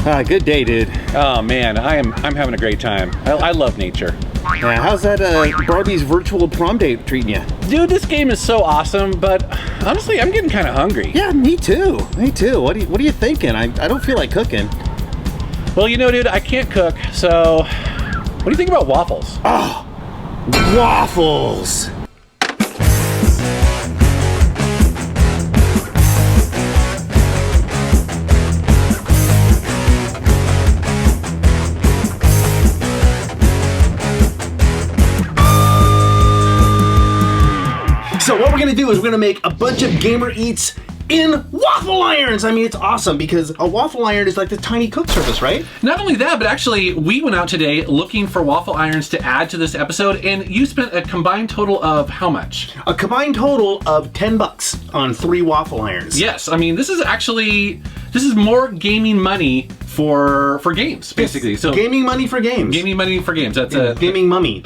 Good day, dude. Oh man, I'm having a great time. I love nature. Yeah, how's that Barbie's virtual prom date treating you? Dude, this game is so awesome, but honestly, I'm getting kind of hungry. Yeah, me too. Me too. What are you thinking? I don't feel like cooking. Well, you know, dude, I can't cook, so what do you think about waffles? Oh, waffles! So what we're gonna do is we're gonna make a bunch of gamer eats in waffle irons. I mean, it's awesome because a waffle iron is like the tiny cook surface, right? Not only that, but actually we went out today looking for waffle irons to add to this episode, and you spent a combined total of how much? A combined total of $10 on 3 waffle irons. Yes, I mean, this is more gaming money for games, basically. Yes. So gaming money for games. Gaming money for games. That's a gaming mummy.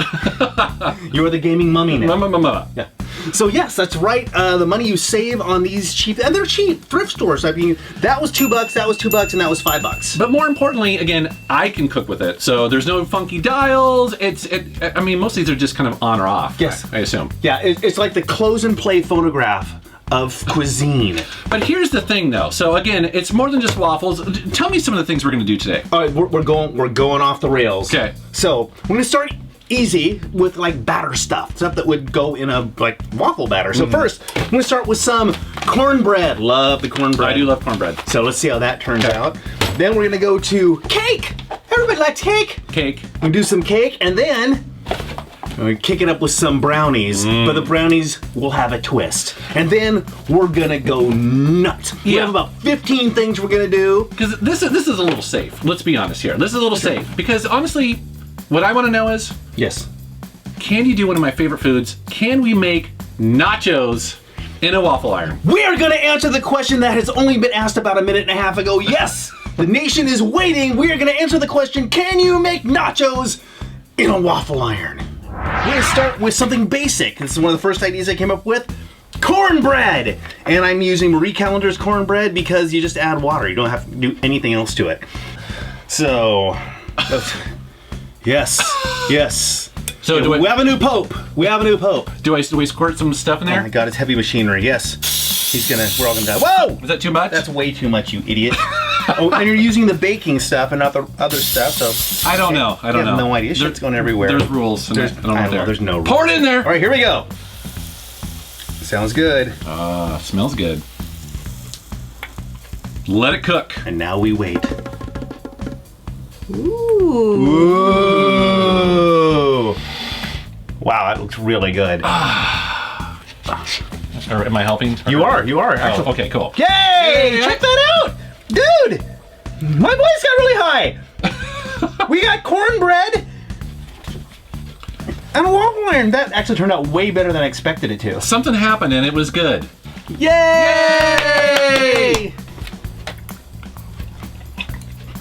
You're the gaming mummy now. Yeah. So yes, that's right. The money you save on these cheap, and they're cheap, thrift stores. I mean, that was $2, that was $2, and that was $5. But more importantly, again, I can cook with it. So there's no funky dials. I mean, most of these are just kind of on or off. Yes. I assume. Yeah, it's like the close and play phonograph of cuisine. But here's the thing, though. So again, it's more than just waffles. Tell me some of the things we're going to do today. All right, we're going off the rails. Okay. So we're going to start easy with like batter stuff that would go in a like waffle batter. So first, I'm gonna start with some cornbread. Love the cornbread. I do love cornbread. So let's see how that turns out. Then we're gonna go to cake. Everybody likes cake. Cake. We'll do some cake, and then we're gonna kick it up with some brownies. But the brownies will have a twist. And then we're gonna go nuts. We have about 15 things we're gonna do. Because this is a little safe. Let's be honest here. This is a little safe because honestly, what I want to know is, yes, can you do one of my favorite foods? Can we make nachos in a waffle iron? We are going to answer the question that has only been asked about a minute and a half ago. Yes, the nation is waiting. We are going to answer the question, can you make nachos in a waffle iron? We're going to start with something basic. This is one of the first ideas I came up with. Cornbread! And I'm using Marie Callender's cornbread because you just add water. You don't have to do anything else to it. So, yes, yes. So we have a new pope. We have a new pope. Do we squirt some stuff in there? Oh my God, it's heavy machinery. Yes, we're all gonna die. Whoa! Was that too much? That's way too much, you idiot. Oh, and you're using the baking stuff and not the other stuff, so. I don't know. I have no idea. Shit's going everywhere. There's rules. I don't know. There's no rules. Pour it in there. All right, here we go. Sounds good. Smells good. Let it cook. And now we wait. Ooh. Ooh. Wow, that looks really good. Am I helping? You are. Actually. Oh, okay, cool. Yay! Check that out! Dude! My voice got really high! We got cornbread and a waffle iron. That actually turned out way better than I expected it to. Something happened and it was good. Yay!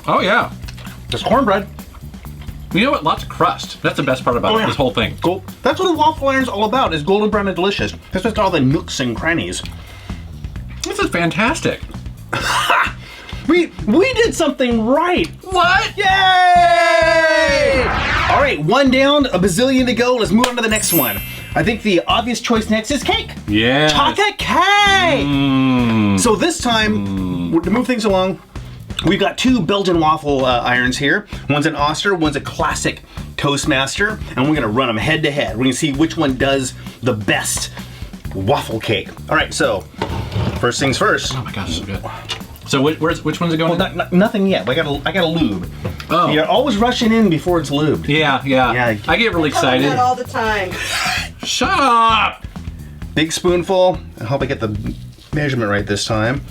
Oh, yeah. There's cornbread. You know what? Lots of crust. That's the best part about this whole thing. Cool. That's what a waffle iron's all about, is golden brown and delicious. That's just all the nooks and crannies. This is fantastic. We did something right. What? Yay! All right, one down, a bazillion to go. Let's move on to the next one. I think the obvious choice next is cake. Yeah. Chocolate cake! So this time, to move things along, we've got 2 Belgian waffle irons here. One's an Oster, one's a classic Toastmaster, and we're gonna run them head to head. We're gonna see which one does the best waffle cake. All right, so first things first. Oh my gosh, so good. So which one's it going? Well, nothing yet. I gotta lube. Oh. You're always rushing in before it's lubed. Yeah. I get really excited. I that all the time. Shut up! Big spoonful. I hope I get the measurement right this time.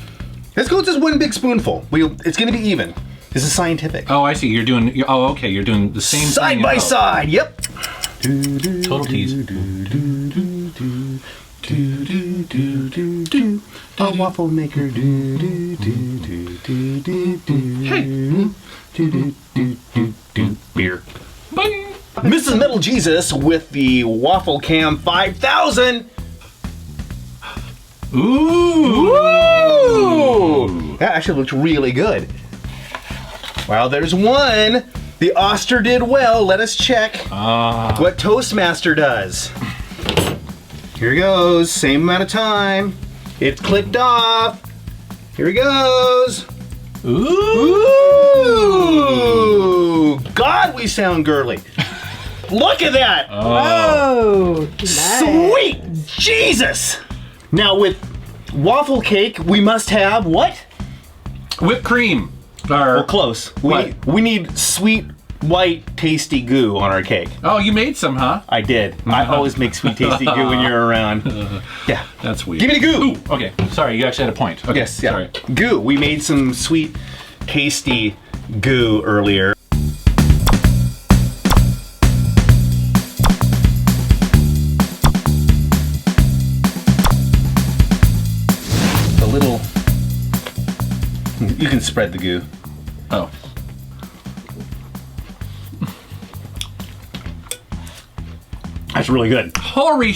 Let's go with just 1 big spoonful. It's gonna be even. This is scientific. Oh, I see. You're doing the same thing. Side by side. Yep. Total tease. A waffle maker. Hey. Beer. Bing. Mrs. Metal Jesus with the Waffle Cam 5000. Ooh. That actually looks really good. Well, there's one. The Oster did well. Let us check what Toastmaster does. Here he goes. Same amount of time. It's clicked off. Here he goes. Ooh! God, we sound girly. Look at that. Oh, nice. Sweet Jesus. Now with waffle cake, we must have what? Whipped cream. Well, close. We need sweet, white, tasty goo on our cake. Oh, you made some, huh? I did. I always make sweet, tasty goo when you're around. Yeah. That's weird. Give me the goo. Ooh, okay. Sorry, you actually had a point. Okay, Yes, yeah. Sorry. Goo. We made some sweet, tasty goo earlier. The little... You can spread the goo. Oh. That's really good. Holy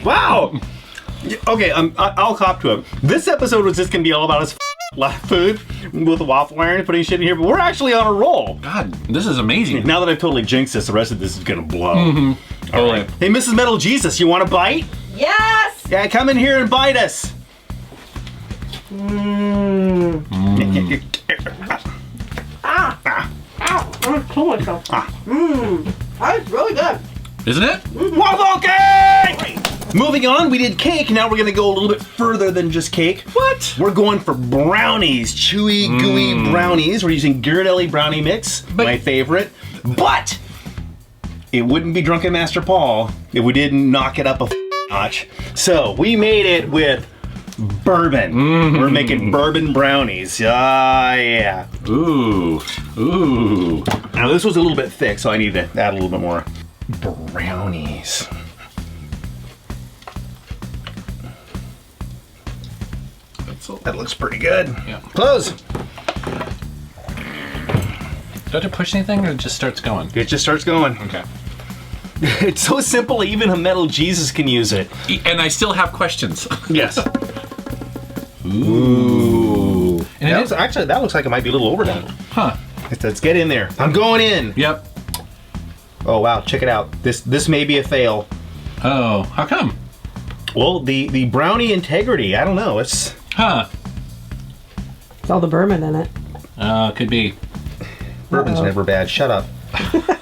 Wow! Okay, I'll cop to it. This episode was just gonna be all about us food with the waffle iron, putting shit in here, but we're actually on a roll. God, this is amazing. Now that I've totally jinxed this, the rest of this is gonna blow. All right. Hey, Mrs. Metal Jesus, you want a bite? Yes! Yeah, come in here and bite us. That's really good. Isn't it? Waffle cake! Moving on, we did cake. Now we're gonna go a little bit further than just cake. What? We're going for brownies, chewy, gooey brownies. We're using Ghirardelli brownie mix, my favorite. But it wouldn't be Drunken Master Paul if we didn't knock it up a notch. So we made it with bourbon. We're making bourbon brownies. Yeah. Ooh. Ooh. Now this was a little bit thick, so I need to add a little bit more. Brownies. That looks pretty good. Yeah. Close. Do I have to push anything or it just starts going? It just starts going. Okay. It's so simple, even a Metal Jesus can use it. And I still have questions. Yes. Ooh. And That looks like it might be a little overdone. Huh. Let's get in there. I'm going in. Yep. Oh wow, check it out. This may be a fail. Oh, how come? Well, the brownie integrity, I don't know. It's Huh. It's all the bourbon in it. Could be. bourbon's never bad. Shut up.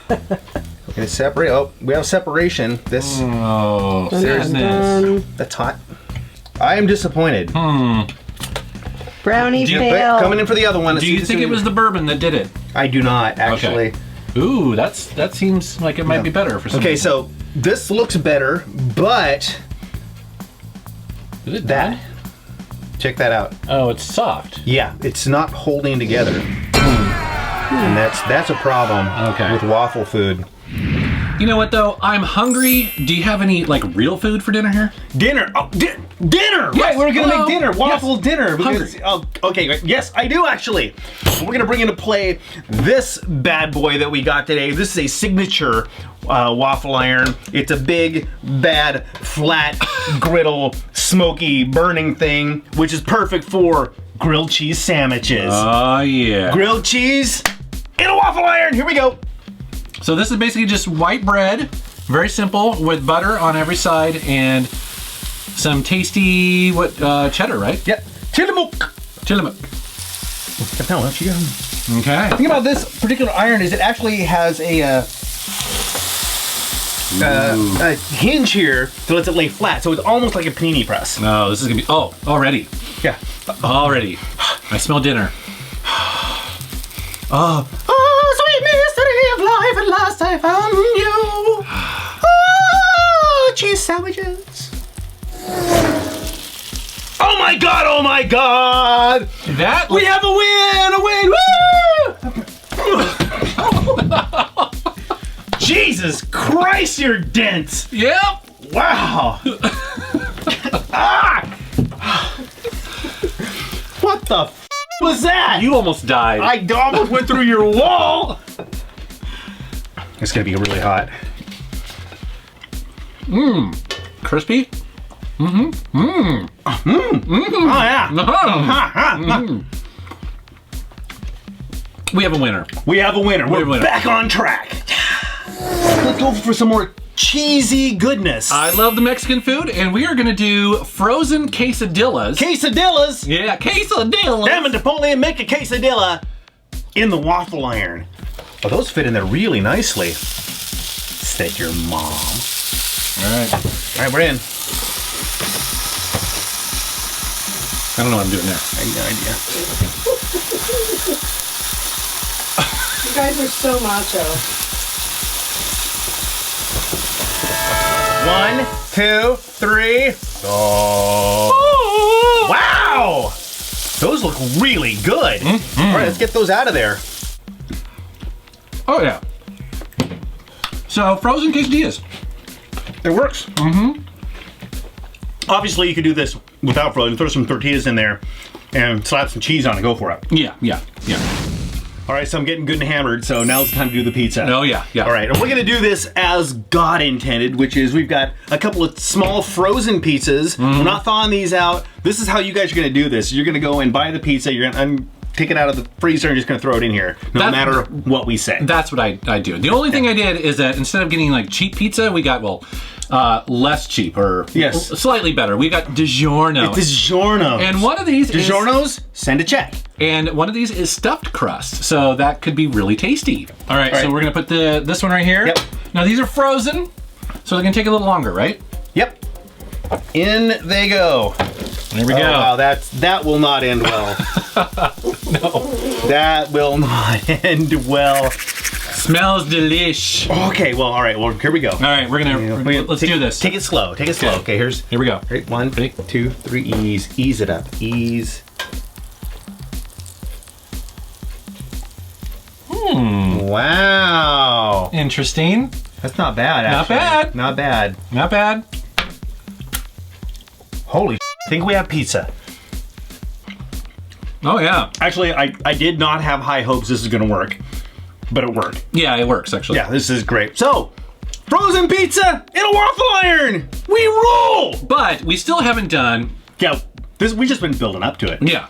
We're gonna separate. Oh, we have separation. This Oh, Dun, seriousness. that's hot. I am disappointed. Brownie you- fail. Coming in for the other one. Do you think it was the bourbon that did it? I do not actually. Okay. Ooh, that seems like it might be better for some Okay, reason. so this looks better, but Is it that. done? Check that out. Oh, it's soft. Yeah, it's not holding together. And that's a problem with waffle food. You know what though? I'm hungry. Do you have any like real food for dinner here? Dinner. Oh, dinner. Yes. Right, we're gonna Hello. make dinner. Waffle Yes. dinner. Because, okay. Yes, I do actually. We're gonna bring into play this bad boy that we got today. This is a signature waffle iron. It's a big, bad, flat, griddle, smoky, burning thing, which is perfect for grilled cheese sandwiches. Oh yeah. Grilled cheese in a waffle iron. Here we go. So this is basically just white bread, very simple, with butter on every side and some tasty cheddar, right? Yep. Tillamook. Tillamook. No, don't you? Okay. The thing about this particular iron is it actually has a hinge here that lets it lay flat, so it's almost like a panini press. No, this is gonna be. Oh, already. Yeah. Already. I smell dinner. Oh, sweet mystery of life, at last I found you. Oh, cheese sandwiches. Oh my god, oh my god! That We have a win, Woo! Jesus Christ, you're dense! Yep. Wow! Ah! What the f was that? You almost died. I almost went through your wall! It's gonna be really hot. Crispy. Oh yeah! Uh-huh. We have a winner. We have a winner. We have a We're winner. back on track. Let's go for some more cheesy goodness. I love the Mexican food, and we are going to do frozen quesadillas. Quesadillas. Yeah, quesadillas. Damn it, Napoleon, make a quesadilla in the waffle iron. Oh, those fit in there really nicely. Said your mom. All right. All right, we're in. I don't know what I'm doing there. I have no idea. You guys are so macho. 1, 2, 3. Oh. Wow! Those look really good. Mm-hmm. All right, let's get those out of there. Oh, yeah. So, frozen quesadillas. It works. Mm-hmm. Obviously, you could do this without frozen. Throw some tortillas in there and slap some cheese on it. Go for it. Yeah. All right, so I'm getting good and hammered, so now's the time to do the pizza. Oh, yeah. All right, and we're gonna do this as God intended, which is we've got a couple of small frozen pizzas. We're not thawing these out. This is how you guys are gonna do this. You're gonna go and buy the pizza. You're gonna take it out of the freezer and just gonna throw it in here, no matter what we say. That's what I do. The only thing I did is that instead of getting like cheap pizza, we got, less cheap or Yes. slightly better. We got DiGiorno. DiGiorno. And one of these is... DiGiorno's, send a check. And one of these is stuffed crust, so that could be really tasty. All right, so we're gonna put this one right here. Yep. Now these are frozen, so they're gonna take a little longer, right? Yep. In they go. There we Oh, go. wow, that will not end well. No. That will not end well. Smells delish. Okay, well, all right, well, here we go. All right, let's do this. Take it slow. Take it slow. Okay, Here we go. Right, 1, 2, 3, ease. Ease it up. Ease. Wow. Interesting. That's not bad, Not actually. bad. Not bad. Not bad. Holy I think we have pizza. Oh yeah. Actually, I did not have high hopes this is going to work, but it worked. Yeah, it works actually. Yeah, this is great. So, frozen pizza in a waffle iron. We rule. But we still haven't done. Yeah, we just been building up to it. Yeah.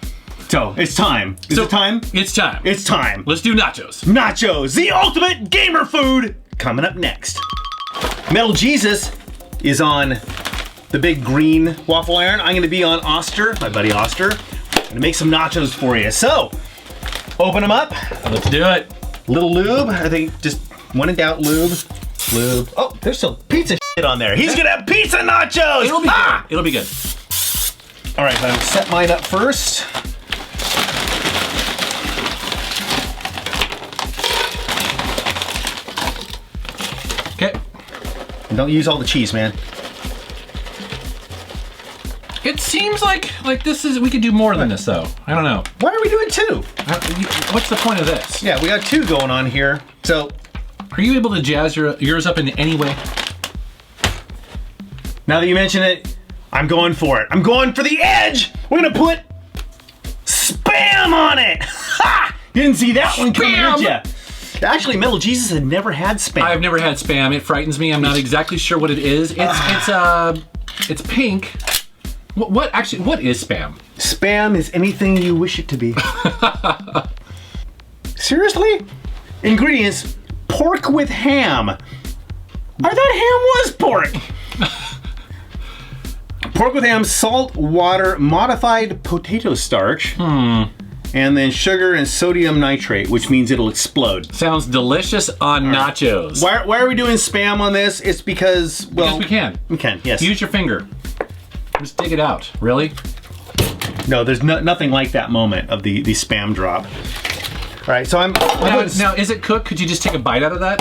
So, it's time. Is it time? It's time. It's time. Let's do nachos. Nachos, the ultimate gamer food, coming up next. Metal Jesus is on the big green waffle iron. I'm gonna be on Oster, my buddy Oster. I'm gonna make some nachos for you. So, open them up. Let's do it. Little lube, I think just when in doubt, lube. Oh, there's some pizza shit on there. He's gonna have pizza nachos! It'll be good. It'll be good. All right, I'll set mine up first. Okay. And don't use all the cheese, man. It seems like this is, we could do more than this though. I don't know. Why are we doing 2? What's the point of this? Yeah, we got 2 going on here. So, Are you able to jazz yours up in any way? now that you mention it, I'm going for it. I'm going for the edge. We're gonna put Spam on it. Ha! You didn't see that one coming, Spam! did ya? Actually, Metal Jesus had never had Spam. I've never had Spam. It frightens me. I'm not exactly sure what it is. It's pink. What is Spam? Spam is anything you wish it to be. Seriously? Ingredients: pork with ham. I thought ham was pork. Pork with ham, salt, water, modified potato starch, and then sugar and sodium nitrate, which means it'll explode. Sounds delicious on nachos. Why are we doing Spam on this? It's because, well... Because we can. We can, yes. Use your finger. Just dig it out. Really? No, there's nothing like that moment of the Spam drop. All right, so Now, is it cooked? Could you just take a bite out of that?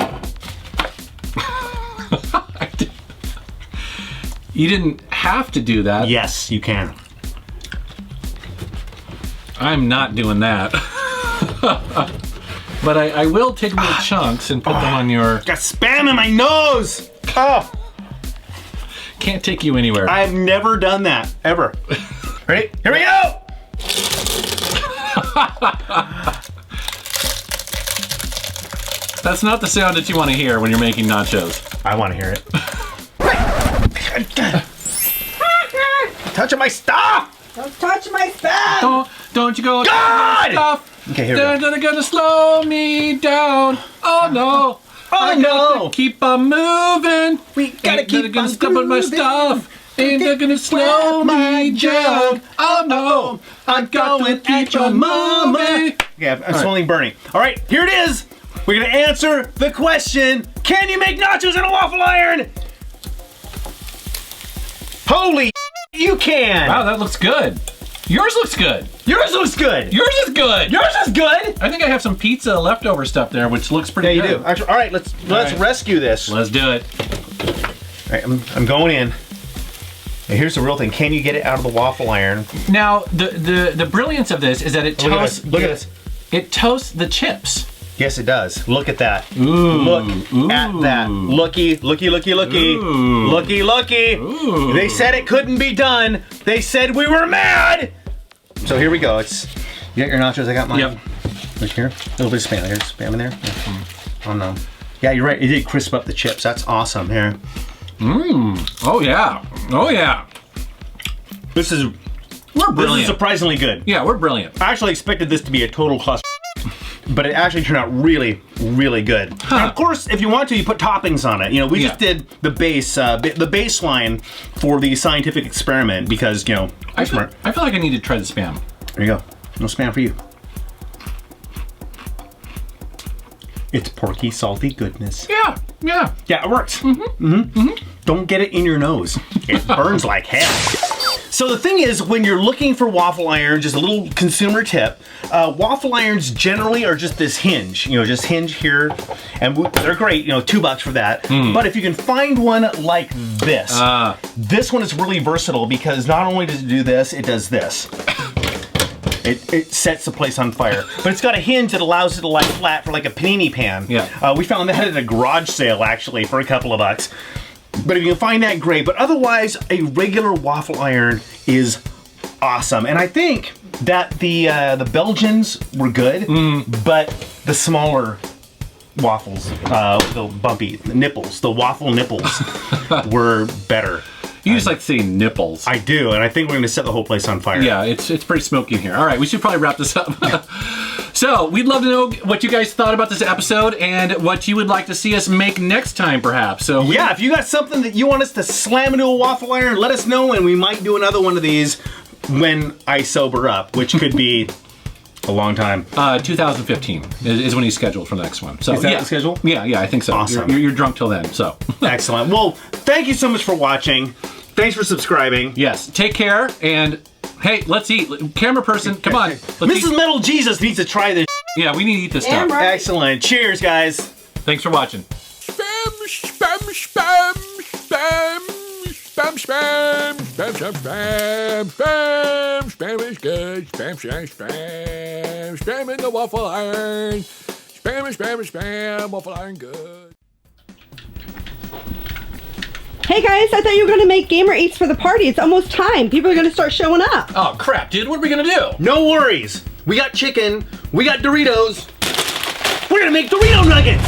You didn't have to do that. Yes, you can. I'm not doing that. But I will take little chunks and put them on your... Got Spam in my nose! Oh! Can't take you anywhere. I've never done that, ever. Ready? Here we go! That's not the sound that you want to hear when you're making nachos. I want to hear it. Touching my stuff! Don't touch my stuff! Don't you go... God! Stuff. Okay, here we go. They're gonna slow me down. Oh no. Oh no. Keep on moving. We gotta keep gonna on step on my grooving. stuff. And they're gonna slow me down. Oh no. I'm going at your mommy. Yeah, I'm smelling burning. All right, here it is. We're gonna answer the question: can you make nachos in a waffle iron? Holy, you can. Wow, that looks good. Yours looks good. Yours looks good. Yours is good. Yours is good. I think I have some pizza leftover stuff there, which looks pretty good. Yeah, you do. Actually, all right, let's right. rescue this. Let's do it. All right, I'm going in. And here's the real thing: can you get it out of the waffle iron? Now, the brilliance of this is that it toasts. Look at this. It toasts the chips. Yes, it does. Look at that. Ooh. Look at that. Looky. Ooh. Looky. Ooh. They said it couldn't be done. They said we were mad. So here we go. You got your nachos. I got mine. Yep. Look here. A little bit of spam. There's spam in there. Yeah. Oh no. Yeah, you're right. It did crisp up the chips. That's awesome. Here. Oh yeah. Oh yeah. This is brilliant. surprisingly good. Yeah, we're brilliant. I actually expected this to be a total cluster, but it actually turned out really, really good. And of course, if you want to, you put toppings on it. You know, we just did the base, the baseline for the scientific experiment because, you know, I feel like I need to try the spam. There you go. No spam for you. It's porky, salty goodness. Yeah. Yeah, it works. Don't get it in your nose. It burns like hell. So the thing is, when you're looking for waffle iron, just a little consumer tip, waffle irons generally are just this hinge, you know, just hinge here, and they're great, you know, $2 for that. But if you can find one like this, this one is really versatile because not only does it do this, it does this. It sets the place on fire. But it's got a hinge that allows it to lie flat for like a panini pan. Yeah. We found that at a garage sale actually for a couple of bucks. But if you can find that, great. But otherwise, a regular waffle iron is awesome. And I think that the Belgians were good, but the smaller waffles, the waffle nipples were better. You just like to say nipples. I do, and I think we're going to set the whole place on fire. Yeah, it's pretty smoky in here. All right, we should probably wrap this up. So, we'd love to know what you guys thought about this episode and what you would like to see us make next time, perhaps. So yeah, if you got something that you want us to slam into a waffle iron, let us know, and we might do another one of these when I sober up, which could be a long time. 2015 is when he's scheduled for the next one. So is that the schedule? Yeah, I think so. Awesome. You're drunk till then, so. Excellent. Well, thank you so much for watching. Thanks for subscribing. Yes, take care, and hey, let's eat. Camera person, come on. Mrs. Metal Jesus needs to try this. Yeah, we need to eat this Damn stuff. right. Excellent. Cheers, guys. Thanks for watching. Spam is good. Spam in the waffle iron. Spam, waffle iron good. Hey guys, I thought you were going to make gamer eats for the party. It's almost time. People are going to start showing up. Oh crap, dude, what are we gonna do? No worries. We got chicken. We got Doritos. We're gonna make Dorito nuggets.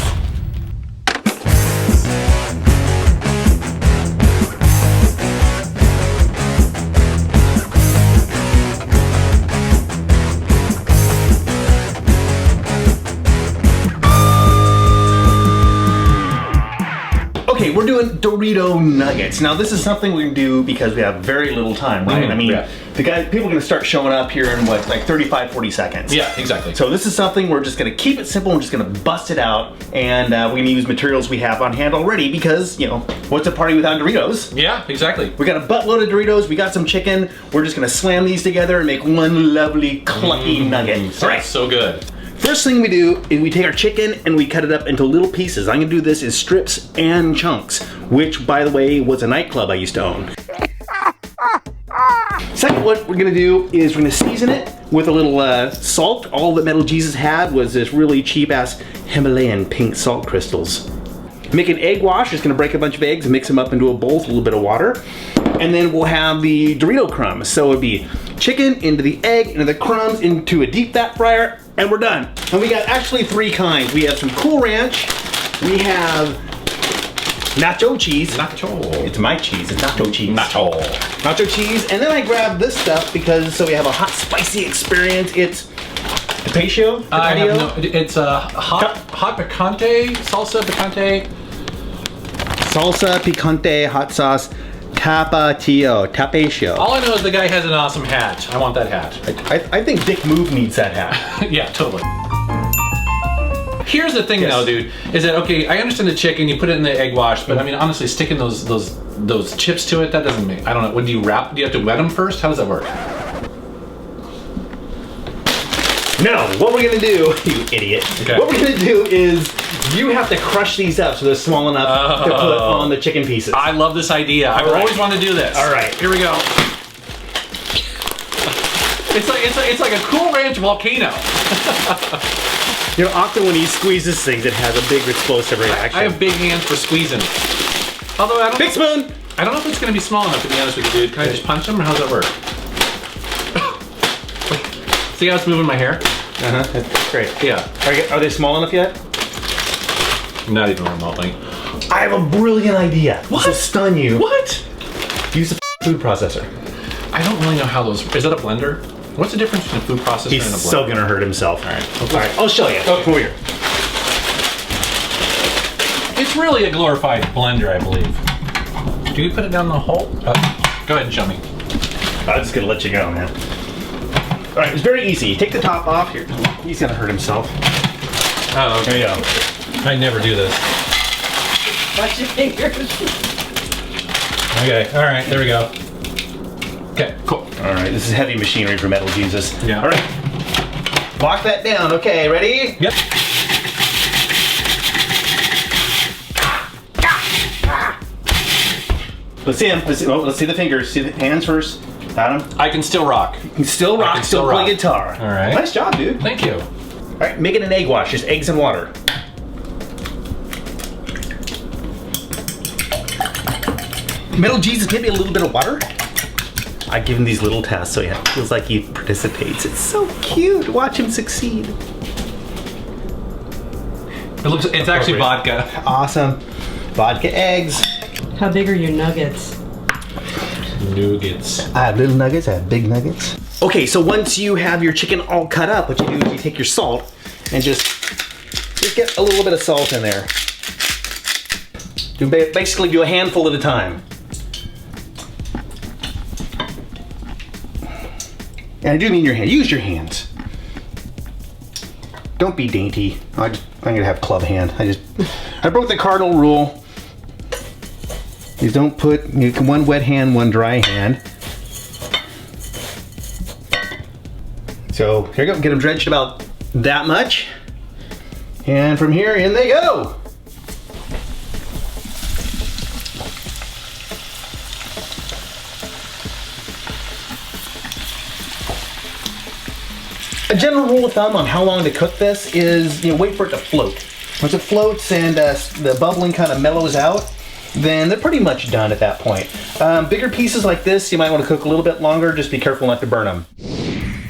Okay, we're doing Dorito nuggets. Now, this is something we can do because we have very little time, right? I mean, people are gonna start showing up here in what, like 35, 40 seconds. Yeah, exactly. So this is something we're just gonna keep it simple. We're just gonna bust it out, and we're gonna use materials we have on hand already because, you know, what's a party without Doritos? Yeah, exactly. We got a buttload of Doritos. We got some chicken. We're just gonna slam these together and make one lovely clucky nugget. All right, so good. First thing we do is we take our chicken and we cut it up into little pieces. I'm gonna do this in strips and chunks, which, by the way, was a nightclub I used to own. Second, what we're gonna do is we're gonna season it with a little salt. All that Metal Jesus had was this really cheap-ass Himalayan pink salt crystals. Make an egg wash. Just gonna break a bunch of eggs and mix them up into a bowl with a little bit of water. And then we'll have the Dorito crumbs. So it'd be chicken into the egg, into the crumbs, into a deep fat fryer, and we're done. And we got actually 3 kinds. We have some Cool Ranch. We have nacho cheese. Nacho. It's my cheese. It's nacho cheese. Nacho cheese. And then I grabbed this stuff because so we have a hot, spicy experience. It's Tapatio? I have no. It's hot picante, salsa picante. Salsa picante hot sauce tapatio. All I know is the guy has an awesome hat. I want that hat. I think Dick Move needs that hat. Yeah, totally. Here's the thing, though, dude, is that okay? I understand the chicken, you put it in the egg wash, but I mean, honestly, sticking those chips to it, that doesn't make. I don't know. When do you wrap? Do you have to wet them first? How does that work? No, what we're gonna do, you idiot. Okay. What we're gonna do is you have to crush these up so they're small enough to put on the chicken pieces. I love this idea. I've always wanted to do this. All right, here we go. It's like a Cool Ranch volcano. You know, often when he squeezes things, it has a big explosive reaction. I have big hands for squeezing. Although I don't. Big spoon. I don't know if it's gonna be small enough, to be honest with you, dude. Can I just punch them, or how does that work? See how it's moving my hair? That's great. Yeah. Are they small enough yet? Not even remotely. I have a brilliant idea. What? This will stun you. What? Use a food processor. I don't really know how those. Is that a blender? What's the difference between a food processor He's and a blender? so gonna hurt himself. All right. All right, I'll show you. Oh, come over here. It's really a glorified blender, I believe. Do you put it down the hole? Go ahead and show me. I'm just gonna let you go, man. All right, it's very easy. You take the top off here. He's gonna hurt himself. Oh, okay. There you go. I never do this. Watch your fingers. Okay, all right, there we go. Okay, cool. All right, this is heavy machinery for Metal Jesus. Yeah. All right. Lock that down. Okay, ready? Yep. Let's see him. Let's see the fingers. See the hands first. Got him. I can still rock. You can still rock. Still play guitar. All right. Nice job, dude. Thank you. All right, make it an egg wash. Just eggs and water. Metal Jesus, maybe a little bit of water. I give him these little tasks so he feels like he participates. It's so cute. Watch him succeed. It's actually vodka. Awesome. Vodka eggs. How big are your nuggets? Nuggets. I have little nuggets. I have big nuggets. Okay, so once you have your chicken all cut up, what you do is you take your salt and just get a little bit of salt in there. Basically do a handful at a time. And I do mean your hand. Use your hands. Don't be dainty. I'm gonna have club hand. I broke the cardinal rule. You don't put one wet hand, one dry hand. So here you go. Get them drenched about that much. And from here, in they go. A general rule of thumb on how long to cook this is, wait for it to float. Once it floats and the bubbling kind of mellows out, then they're pretty much done at that point. Bigger pieces like this, you might want to cook a little bit longer. Just be careful not to burn them.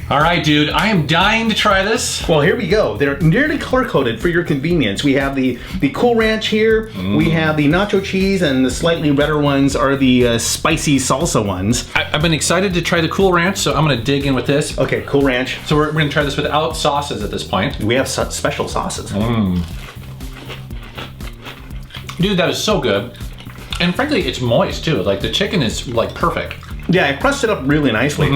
All right, dude. I am dying to try this. Well, here we go. They're nearly color-coded for your convenience. We have the Cool Ranch here. We have the nacho cheese, and the slightly redder ones are the spicy salsa ones. I've been excited to try the Cool Ranch, so I'm going to dig in with this. Okay, Cool Ranch. So we're going to try this without sauces at this point. We have special sauces. Dude, that is so good. And frankly, it's moist, too. Like, the chicken is, like, perfect. Yeah, I pressed it up really nicely.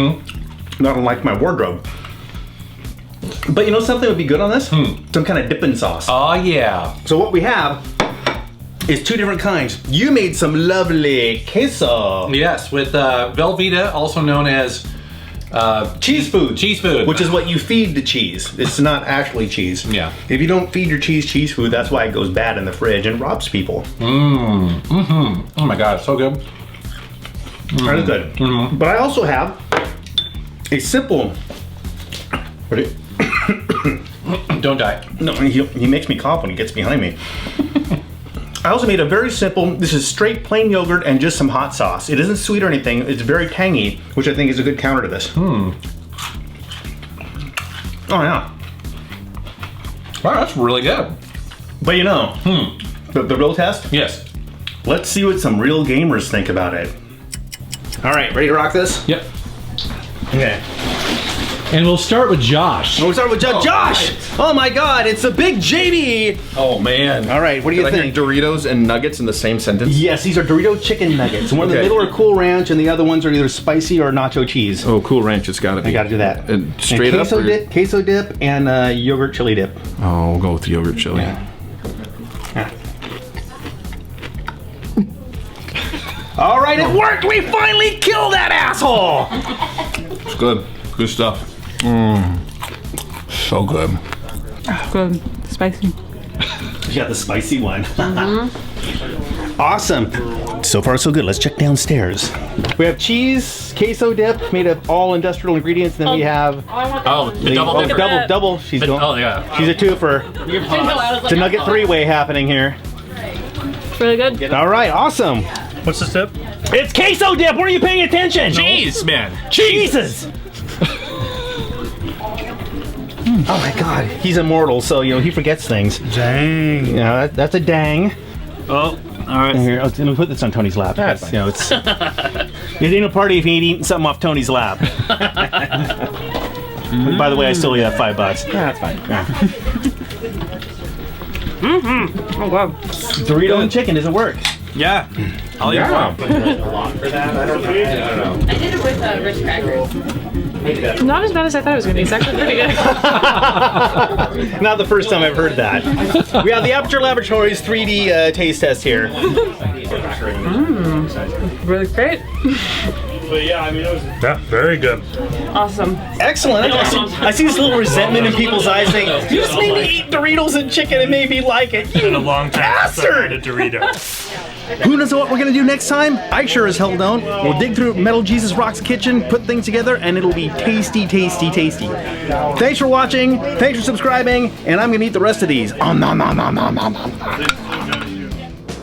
Not unlike my wardrobe. But you know something would be good on this? Some kind of dipping sauce. Oh, yeah. So what we have is two different kinds. You made some lovely queso. Yes, with Velveeta, also known as Cheese food. Cheese food. Which is what you feed the cheese. It's not actually cheese. Yeah. If you don't feed your cheese food, that's why it goes bad in the fridge and robs people. Oh my God, so good. That is good. But I also have a simple... Ready? Don't die. No, he makes me cough when he gets behind me. I also made a very simple, this is straight plain yogurt and just some hot sauce. It isn't sweet or anything, it's very tangy, which I think is a good counter to this. Oh yeah. Wow, that's really good. But you know, the real test? Yes. Let's see what some real gamers think about it. All right, ready to rock this? Yep. Okay. And we'll start with Josh. We'll start with Josh. Oh my God, it's a big JD. Oh man. All right, what do you Can I think? hear Doritos and nuggets in the same sentence? Yes, these are Dorito chicken nuggets. One in the Okay. middle are Cool Ranch, and the other ones are either spicy or nacho cheese. Oh, Cool Ranch, it's gotta be. I gotta do that. And straight queso up? Or... dip, queso dip, and yogurt chili dip. Oh, we'll go with yogurt chili. Yeah. All right, it worked. We finally killed that asshole. It's good. Good stuff. So good. Good. Spicy. You got the spicy one. Awesome. So far, so good. Let's check downstairs. We have cheese, queso dip, made of all industrial ingredients. Then we have Oh, the double dipper. double. She's going. Oh, yeah. She's a twofer. It's a nugget three-way happening here. It's really good. All right, awesome. What's this dip? It's queso dip. Were you paying attention? Cheese, man. Jesus. Oh my God, he's immortal, so he forgets things. Dang. Yeah, that's a dang. Oh, all right. Here, let me put this on Tony's lap. That's It's it ain't a party if he ain't eating something off Tony's lap. By the way, I still owe you that $5. That's fine. Oh, wow. Dorito and chicken doesn't work. Yeah. I'll eat one. I did it with rich crackers. Not as bad as I thought it was going to be. It's actually pretty good. Not the first time I've heard that. We have the Aperture Laboratories 3D taste test here. Really great. Yeah, very good. Awesome. Excellent. I see this little resentment in people's eyes saying, you just made me eat Doritos and chicken and made me like it. Been a long time since I had a Dorito. Who knows what we're gonna do next time? I sure as hell don't. We'll dig through Metal Jesus Rock's kitchen, put things together, and it'll be tasty, tasty, tasty. Thanks for watching, thanks for subscribing, and I'm gonna eat the rest of these. Nom, nom, nom, nom, nom, nom.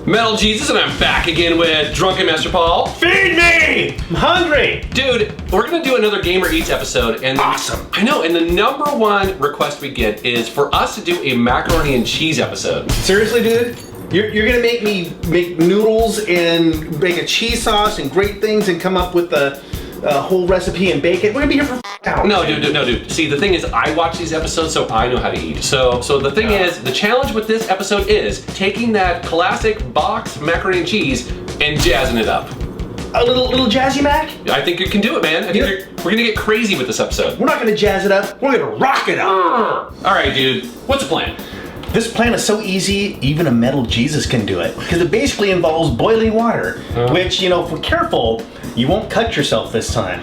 Metal Jesus, and I'm back again with Drunken Master Paul. Feed me! I'm hungry! Dude, we're gonna do another Gamer Eats episode, and Awesome. I know, and the number one request we get is for us to do a macaroni and cheese episode. Seriously, dude? You're gonna make me make noodles and make a cheese sauce and great things and come up with the whole recipe and bake it? We're gonna be here for hours. No, dude. See, the thing is, I watch these episodes, so I know how to eat. So the thing is, the challenge with this episode is taking that classic box macaroni and cheese and jazzing it up. A little jazzy mac? I think you can do it, man. I think we're gonna get crazy with this episode. We're not gonna jazz it up, we're gonna rock it up. All right, dude. What's the plan? This plan is so easy, even a Metal Jesus can do it. Because it basically involves boiling water, which, if we're careful, you won't cut yourself this time.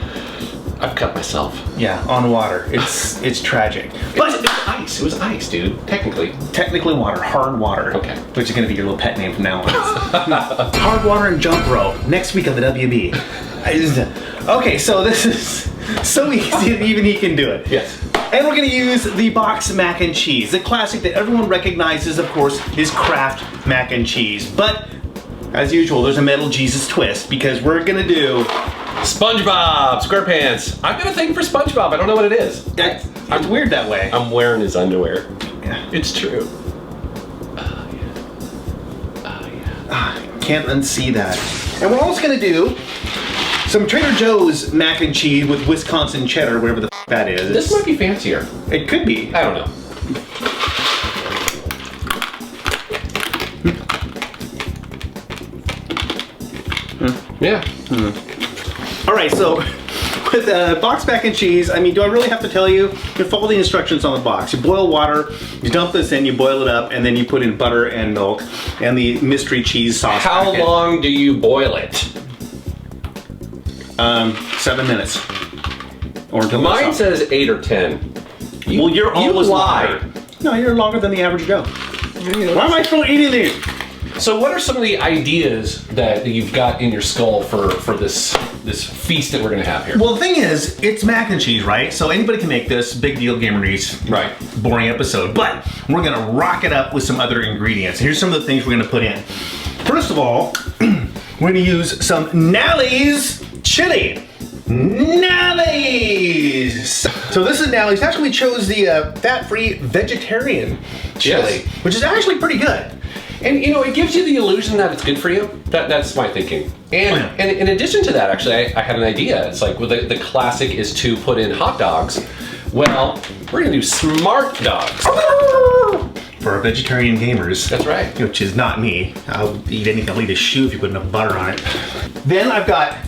I've cut myself. Yeah, on water. It's tragic. But it was ice. It was ice, dude. Technically water, hard water. Okay. Which is gonna be your little pet name from now on. Hard water and jump rope, next week on the WB. Okay, so this is so easy that even he can do it. Yes. And we're gonna use the box mac and cheese. The classic that everyone recognizes, of course, is Kraft mac and cheese. But, as usual, there's a Metal Jesus twist because we're gonna do... SpongeBob SquarePants. I've got a thing for SpongeBob. I don't know what it is. It's weird that way. I'm wearing his underwear. Yeah. It's true. Can't unsee that. And we're also gonna do some Trader Joe's mac and cheese with Wisconsin cheddar, whatever the f that is. This might be fancier. It could be. I don't know. Yeah. All right, so with box mac and cheese, I mean, do I really have to tell you? You follow the instructions on the box. You boil water, you dump this in, you boil it up, and then you put in butter and milk and the mystery cheese sauce. How packet. long do you boil it? 7 minutes. Or until Mine it's soft. says 8 or 10. Well, you're always lie. longer. No, you're longer than the average Joe. Why am I still eating these? So what are some of the ideas that you've got in your skull for this feast that we're gonna have here? Well, the thing is, it's mac and cheese, right? So anybody can make this. Big deal, Gamer Eats. Right. Boring episode. But we're gonna rock it up with some other ingredients. Here's some of the things we're gonna put in. First of all, we're gonna use some Nally's chili. Nally's! So this is Nally's. Actually, we chose the fat-free vegetarian chili, Yes. which is actually pretty good. And it gives you the illusion that it's good for you. That's my thinking. And in addition to that, actually, I had an idea. It's like, well, the classic is to put in hot dogs Well, we're gonna do smart dogs. For vegetarian gamers. That's right. Which is not me. I'll eat anything. I'll eat a shoe if you put enough butter on it. Then I've got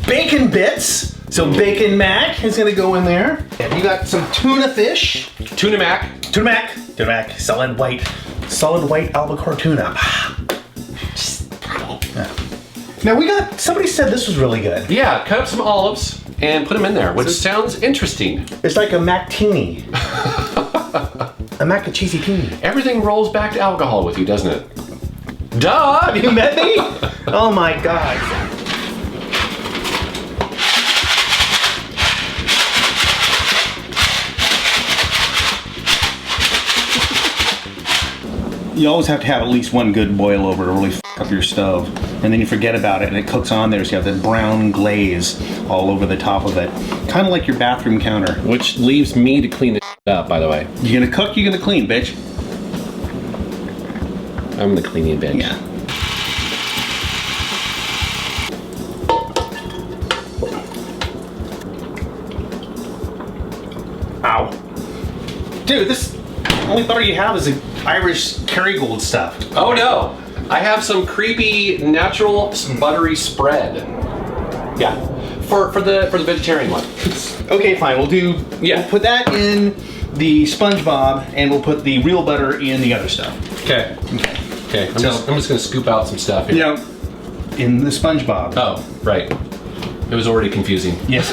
bacon bits. So bacon mac is gonna go in there. And you got some tuna fish. Tuna mac. Tuna mac, solid white albacore tuna. Now somebody said this was really good. Yeah, cut up some olives and put them in there, which sounds interesting. It's like a mac-tini. A mac and cheesy teeny. Everything rolls back to alcohol with you, doesn't it? Duh! Have you met me? Oh my God. You always have to have at least one good boil over to really f up your stove. And then you forget about it and it cooks on there, so you have that brown glaze all over the top of it. Kind of like your bathroom counter. Which leaves me to clean the up, by the way. You're gonna cook, you're gonna clean, bitch. I'm the cleaning bitch. Yeah. Ow. Dude, this only butter you have is the Irish Kerrygold stuff. Oh no! I have some creepy natural buttery spread. Yeah. For the vegetarian one. Okay, fine. We'll put that in the SpongeBob, and we'll put the real butter in the other stuff. Okay. Okay. I'm just gonna scoop out some stuff here. You know, in the SpongeBob. Oh, right. It was already confusing. Yes.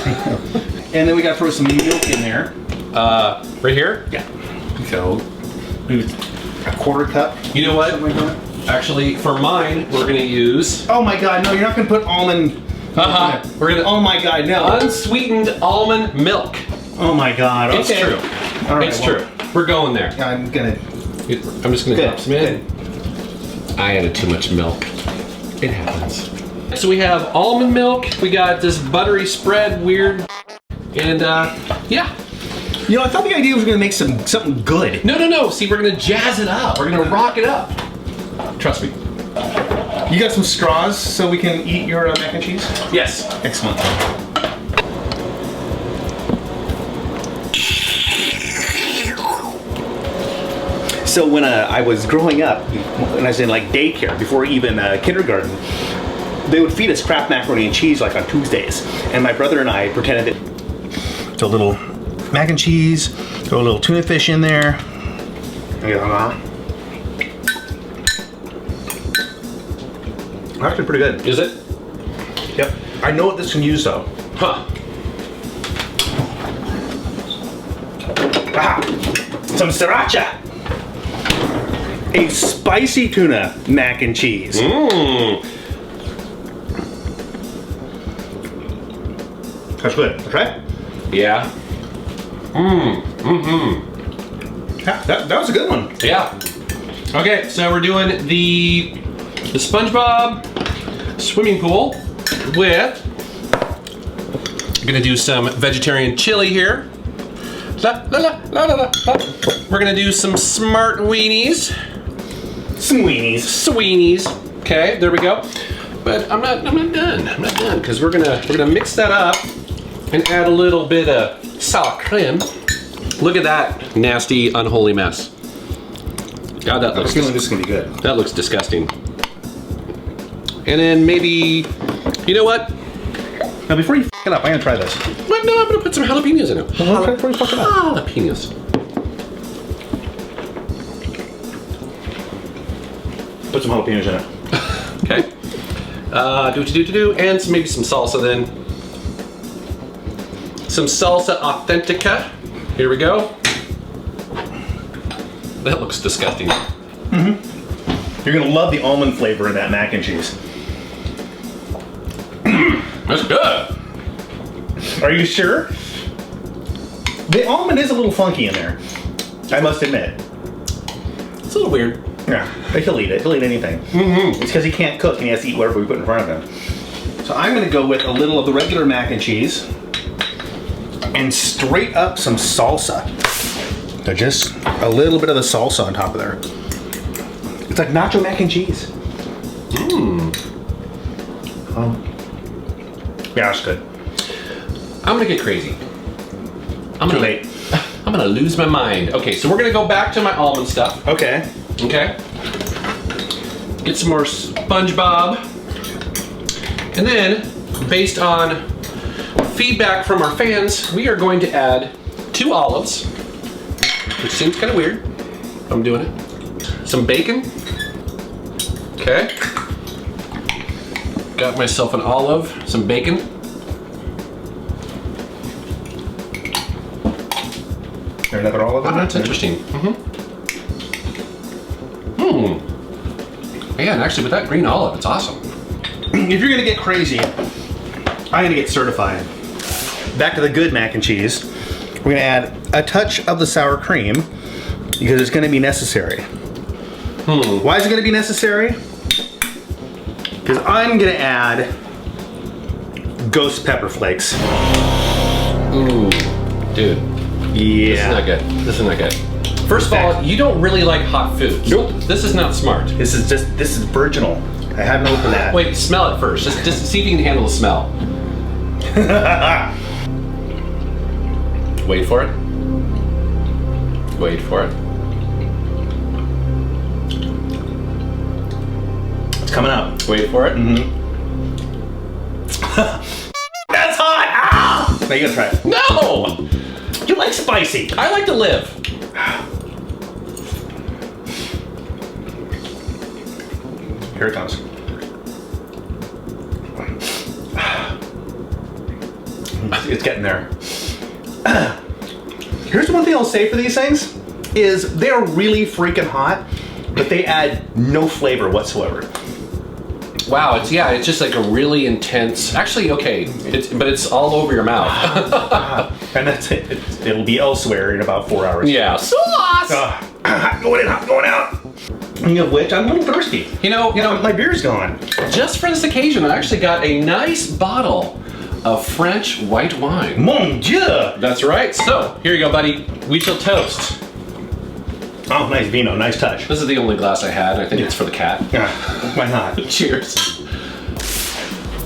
And then we gotta throw some milk in there. Right here? Yeah. So, maybe a quarter cup. You know what? Something like that. Actually, for mine, we're gonna use. Oh my God! No, you're not gonna put almond. We're gonna. Oh my God! No. Unsweetened almond milk. Oh my God! It's Okay. true. All right, It's true. We're going there. I'm gonna. I'm just gonna drop some in. I added too much milk. It happens. So we have almond milk. We got this buttery spread, weird, and yeah. You know, I thought the idea was gonna make something good. No. See, we're gonna jazz it up. We're gonna rock it up. Trust me. You got some straws so we can eat your mac and cheese? Yes. Excellent. So when I was growing up, when I was in like daycare, before even kindergarten, they would feed us Kraft macaroni and cheese like on Tuesdays. And my brother and I pretended that. So a little mac and cheese, throw a little tuna fish in there. Actually pretty good. Is it? Yep. I know what this can use though. Huh. Ah, some sriracha. A spicy tuna mac and cheese. Mmm. That's good. Okay. Yeah. Mmm. Mm-hmm. That was a good one. Yeah. Okay, so we're doing the SpongeBob swimming pool with. I'm gonna do some vegetarian chili here. La, la, la, la, la, la. We're gonna do some smart weenies. Sweenies. Okay, there we go. But I'm not done. I'm not done because we're gonna mix that up and add a little bit of sour cream. Look at that nasty, unholy mess. God, that looks. I feel like this is gonna be good. That looks disgusting. And then maybe, you know what? Now before you f it up, I'm gonna try this. What? No, I'm gonna put some jalapenos in it. Before you fuck it up. Jalapenos. Put some jalapenos in it. Okay. Do what you do, and maybe some salsa then. Some salsa authentica. Here we go. That looks disgusting. Mm-hmm. You're gonna love the almond flavor in that mac and cheese. That's good. Are you sure? The almond is a little funky in there. I must admit. It's a little weird. Yeah, but he'll eat it. He'll eat anything. Mm-hmm. It's because he can't cook and he has to eat whatever we put in front of him. So I'm gonna go with a little of the regular mac and cheese and straight up some salsa. So just a little bit of the salsa on top of there. It's like nacho mac and cheese. Mmm. Yeah, that's good. I'm gonna get crazy. Too late. I'm gonna lose my mind. Okay, so we're gonna go back to my almond stuff. Okay. Okay. Get some more SpongeBob. And then, based on feedback from our fans, we are going to add 2 olives, which seems kind of weird. I'm doing it. Some bacon. Okay. Got myself an olive, some bacon. There's another olive in That's there? interesting. Yeah, and actually with that green olive, it's awesome. If you're gonna get crazy, I'm gonna get certified. Back to the good mac and cheese. We're gonna add a touch of the sour cream because it's gonna be necessary. Why is it gonna be necessary? Because I'm gonna add ghost pepper flakes. Ooh, dude, Yeah. this is not good. This is not good. First of all, you don't really like hot foods. Nope. This is not smart. This is virginal. I haven't opened that. Wait, smell it first. Just see if you can handle the smell. Wait for it. Wait for it. It's coming up. Wait for it. That's hot! Ah! Now you gotta try it. No! You like spicy. I like to live. Here it comes. It's getting there. Here's one thing I'll say for these things is they're really freaking hot, but they add no flavor whatsoever. Wow, it's just like a really intense. Actually, okay, but it's all over your mouth. And that's it. It'll be elsewhere in about 4 hours. Yeah, sauce. Hot going in, hot going out. Speaking of which, I'm a little thirsty. You know, My beer's gone. just for this occasion, I actually got a nice bottle of French white wine. Mon Dieu! That's right. So here you go, buddy. We shall toast. Oh, nice vino, nice touch. This is the only glass I had. I think it's for the cat. Yeah, why not? Cheers.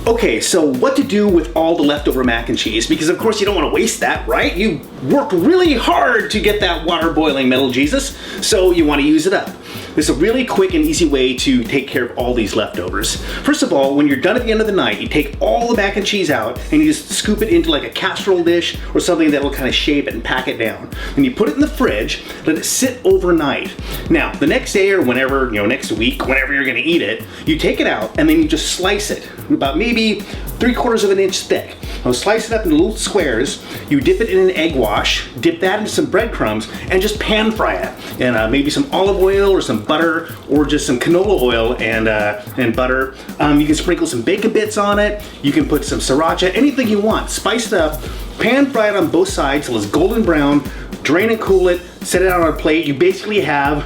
Okay, so what to do with all the leftover mac and cheese? Because of course you don't want to waste that, right? You worked really hard to get that water boiling, Metal Jesus, so you want to use it up. There's a really quick and easy way to take care of all these leftovers. First of all, when you're done at the end of the night, you take all the mac and cheese out and you just scoop it into like a casserole dish or something that'll kind of shape it and pack it down. And you put it in the fridge, let it sit overnight. Now, the next day or whenever, next week, whenever you're gonna eat it, you take it out and then you just slice it, about maybe 3/4 of an inch thick. Now slice it up into little squares, you dip it in an egg wash, dip that into some breadcrumbs, and just pan fry it. And maybe some olive oil or some butter, or just some canola oil and butter. You can sprinkle some bacon bits on it, you can put some sriracha, anything you want. Spice it up, pan fry it on both sides till it's golden brown, drain and cool it, set it out on a plate. You basically have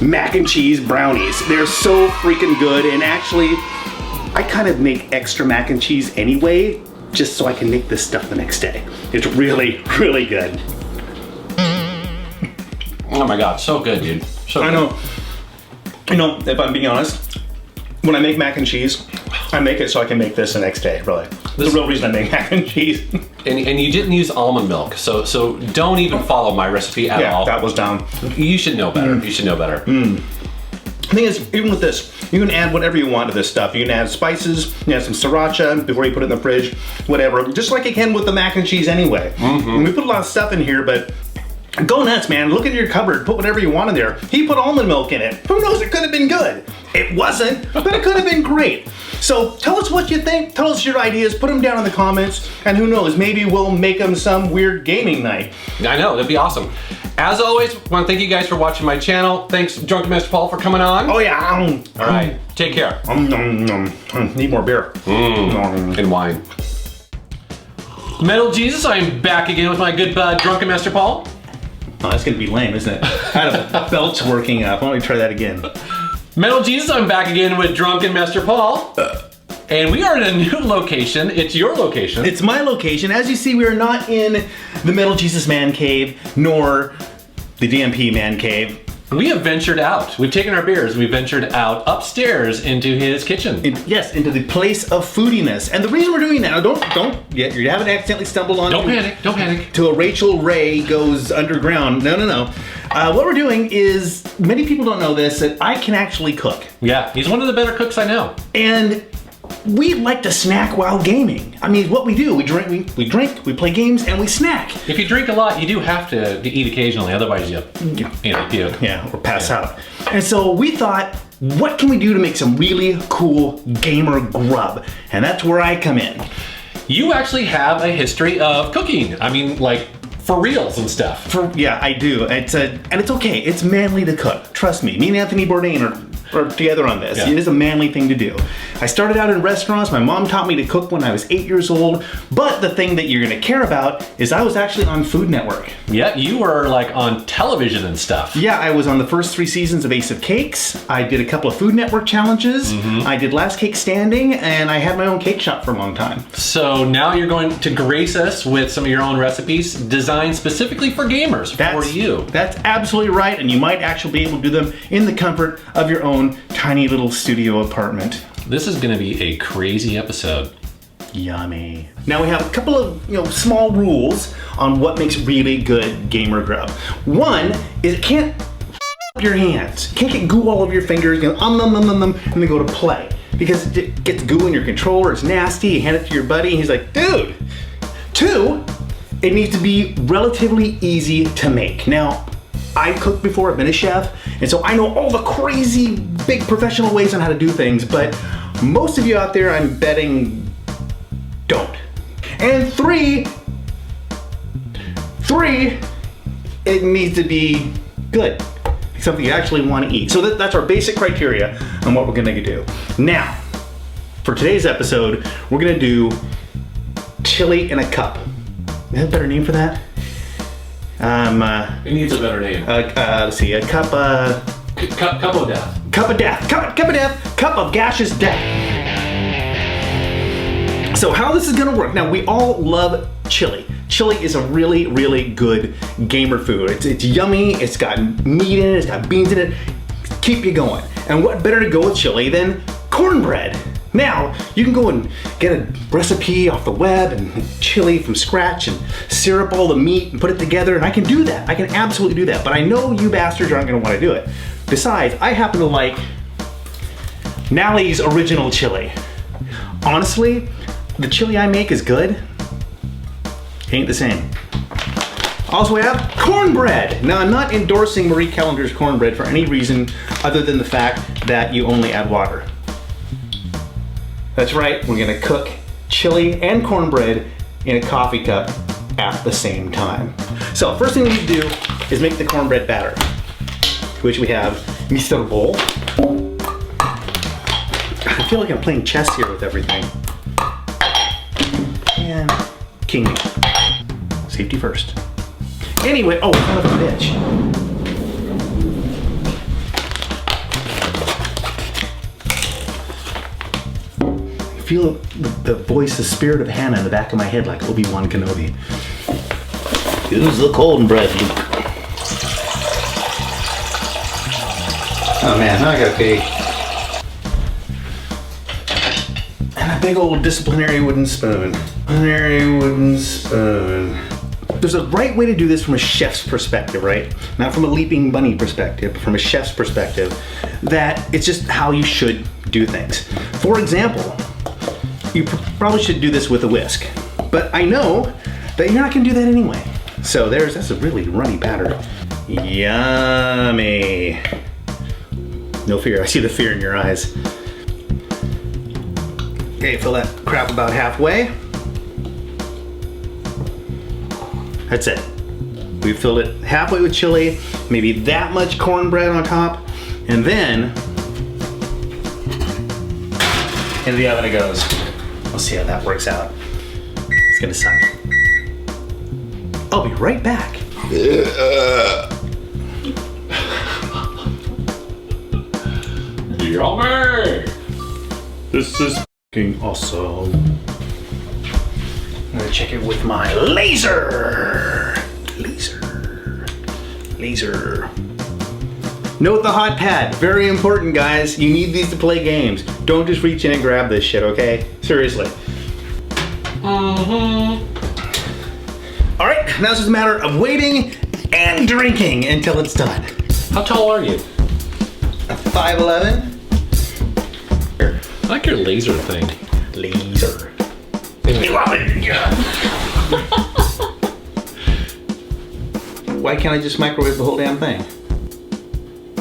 mac and cheese brownies. They're so freaking good, and actually, I kind of make extra mac and cheese anyway, just so I can make this stuff the next day. It's really, really good. Oh my god, so good, dude. So I good. know. If I'm being honest, when I make mac and cheese, I make it so I can make this the next day, really. That's the real reason I make mac and cheese. And you didn't use almond milk, so don't even follow my recipe at all. That was dumb. You should know better. You should know better. The thing is, even with this, you can add whatever you want to this stuff. You can add spices, you can add some sriracha before you put it in the fridge, whatever. Just like you can with the mac and cheese anyway. And we put a lot of stuff in here, but go nuts, man. Look in your cupboard, put whatever you want in there. He put almond milk in it. Who knows, it could have been good. It wasn't, but it could have been great. So tell us what you think, tell us your ideas, put them down in the comments, and who knows, maybe we'll make them some weird gaming night. I know, that'd be awesome. As always, want to thank you guys for watching my channel. Thanks, Drunken Master Paul, for coming on. Oh yeah. All right, take care. Need more beer. And wine. Metal Jesus, I'm back again with my good bud, Drunken Master Paul. Oh, that's gonna be lame, isn't it? I had a belch working up. Why don't we try that again? Metal Jesus, I'm back again with Drunken Master Paul. And we are in a new location. It's your location. It's my location. As you see, we are not in the Metal Jesus Man Cave, nor the DMP Man Cave. We have ventured out. We've taken our beers. We've ventured out upstairs into his kitchen. Yes, into the place of foodiness. And the reason we're doing that, don't yet, you haven't accidentally stumbled on. Don't panic. To a Rachel Ray goes underground. No. What we're doing is, many people don't know this, that I can actually cook. Yeah, he's one of the better cooks I know. And we like to snack while gaming. I mean, what we do, we drink, we play games, and we snack. If you drink a lot, you do have to eat occasionally, otherwise you puke. Yeah, or pass out. And so we thought, what can we do to make some really cool gamer grub? And that's where I come in. You actually have a history of cooking. I mean, like, for reals and stuff. Yeah, I do. And it's okay. It's manly to cook. Trust me. Me and Anthony Bourdain are together on this. Yeah. It is a manly thing to do. I started out in restaurants. My mom taught me to cook when I was 8 years old. But the thing that you're going to care about is I was actually on Food Network. Yeah, you were like on television and stuff. Yeah, I was on the first 3 seasons of Ace of Cakes. I did a couple of Food Network challenges. I did Last Cake Standing, and I had my own cake shop for a long time. So now you're going to grace us with some of your own recipes designed specifically for gamers, for you. That's absolutely right, and you might actually be able to do them in the comfort of your own tiny little studio apartment. This is going to be a crazy episode. Yummy. Now we have a couple of small rules on what makes really good gamer grub. One is it can't up your hands. Can't get goo all over your fingers, and then go to play. Because it gets goo in your controller, it's nasty, you hand it to your buddy, and he's like, dude. 2, it needs to be relatively easy to make. Now, I cooked before, I've been a chef, and so I know all the crazy, big professional ways on how to do things, but most of you out there, I'm betting, don't. And 3, it needs to be good. Something you actually want to eat. So that's our basic criteria on what we're gonna do. Now, for today's episode, we're gonna do chili in a cup. Is that a better name for that? It needs a better name. Let's see, a cup of death. Cup of death. Cup of gaseous death. So how this is gonna work? Now we all love chili. Chili is a really, really good gamer food. It's yummy. It's got meat in it. It's got beans in it. Keep you going. And what better to go with chili than cornbread? Now, you can go and get a recipe off the web and chili from scratch and syrup all the meat and put it together, and I can do that. I can absolutely do that, but I know you bastards aren't gonna wanna do it. Besides, I happen to like Nally's original chili. Honestly, the chili I make is good. Ain't the same. Also, we have cornbread. Now, I'm not endorsing Marie Callender's cornbread for any reason other than the fact that you only add water. That's right, we're gonna cook chili and cornbread in a coffee cup at the same time. So, first thing we need to do is make the cornbread batter, which we have Mr. Bowl. I feel like I'm playing chess here with everything. And king. Safety first. Anyway, oh, son of a bitch. I feel the voice, the spirit of Hannah in the back of my head like Obi-Wan Kenobi. Use the cornbread, Luke. Oh man, now I gotta pee. And a big old disciplinary wooden spoon. There's a right way to do this from a chef's perspective, right? Not from a leaping bunny perspective, but from a chef's perspective, that it's just how you should do things. For example, you probably should do this with a whisk, but I know that you're not gonna do that anyway. So that's a really runny batter. Yummy. No fear, I see the fear in your eyes. Okay, fill that crap about halfway. That's it. We filled it halfway with chili, maybe that much cornbread on top, and then into the oven it goes. We'll see how that works out. It's gonna suck. I'll be right back. Yummy! This is f***ing awesome. I'm gonna check it with my laser. Note the hot pad. Very important, guys. You need these to play games. Don't just reach in and grab this shit, okay? Seriously. All right, now it's just a matter of waiting and drinking until it's done. How tall are you? 5'11". I like your laser thing. Laser. Why can't I just microwave the whole damn thing?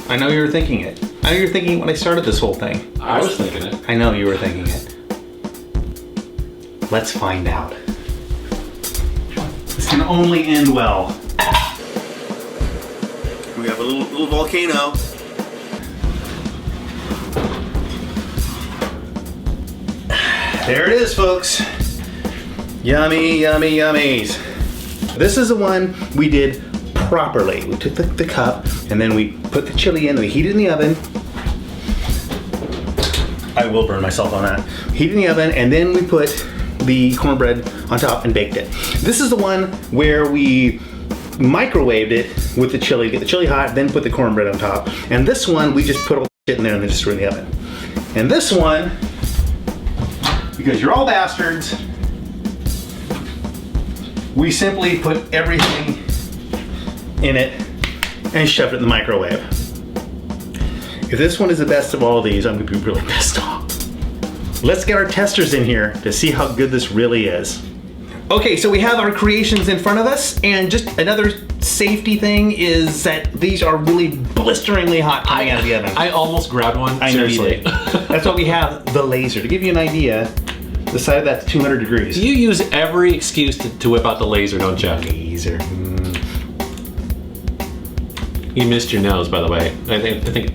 I know you were thinking it. I know you were thinking it when I started this whole thing. I was thinking it. I know you were thinking it. Let's find out. This can only end well. We have a little volcano. There it is, folks. Yummy, yummy, yummies. This is the one we did properly. We took the cup and then we put the chili in, we heat it in the oven. I will burn myself on that. Heat it in the oven and then we put the cornbread on top and baked it. This is the one where we microwaved it with the chili, get the chili hot, then put the cornbread on top. And this one, we just put all the shit in there and then just threw it in the oven. And this one, because you're all bastards, we simply put everything in it and shoved it in the microwave. If this one is the best of all these, I'm gonna be really pissed off. Let's get our testers in here to see how good this really is. Okay, so we have our creations in front of us, and just another safety thing is that these are really blisteringly hot coming out of the oven. I almost grabbed one. I know you Seriously. did. That's why we have the laser. To give you an idea, the side of that's 200 degrees. You use every excuse to whip out the laser, don't you? Laser. You missed your nose, by the way. I think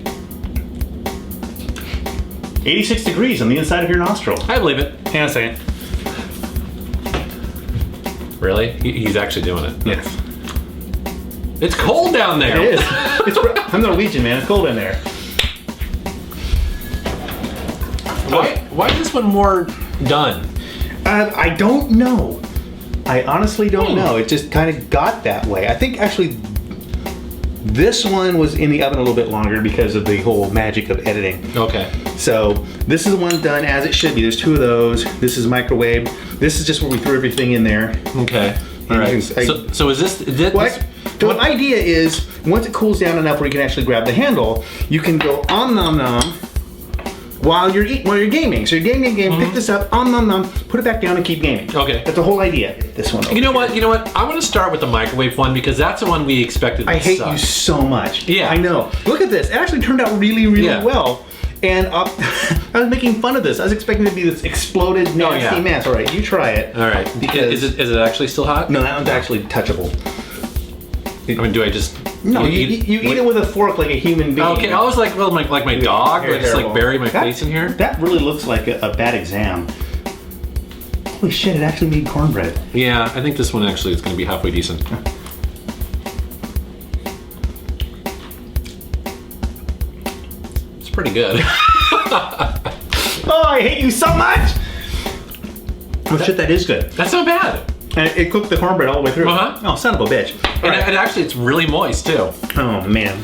86 degrees on the inside of your nostril. I believe it. Hang on a second. Really? He's actually doing it. Yes. It's cold down there. It is. I'm Norwegian, man. It's cold in there. Why is this one more done? I don't know. I honestly don't know. It just kind of got that way. I think actually this one was in the oven a little bit longer because of the whole magic of editing. Okay. So this is the one done as it should be. There's two of those. This is microwave. This is just where we threw everything in there. Okay. All right. So is this? What? The idea is once it cools down enough where you can actually grab the handle, you can go nom nom while you're gaming. So you're gaming a game, pick this up, nom nom, put it back down and keep gaming. Okay. That's the whole idea. This one. You know what? I want to start with the microwave one because that's the one we expected to I hate suck. you so much. Yeah. I know. Look at this. It actually turned out really, really well. And I was making fun of this. I was expecting it to be this exploded nasty mess. All right, you try it. All right. Because is it actually still hot? No, that one's actually touchable. I mean, do I just? No, you eat it with a fork like a human being. Okay, I was like, well, like my dog. Very I just like terrible. bury my face in here. That really looks like a bad exam. Holy shit! It actually made cornbread. Yeah, I think this one actually is going to be halfway decent. It's pretty good. Oh, I hate you so much! Oh shit, that is good. That's not bad. And it cooked the cornbread all the way through. Uh-huh. Oh, son of a bitch. And actually, it's really moist too. Oh man.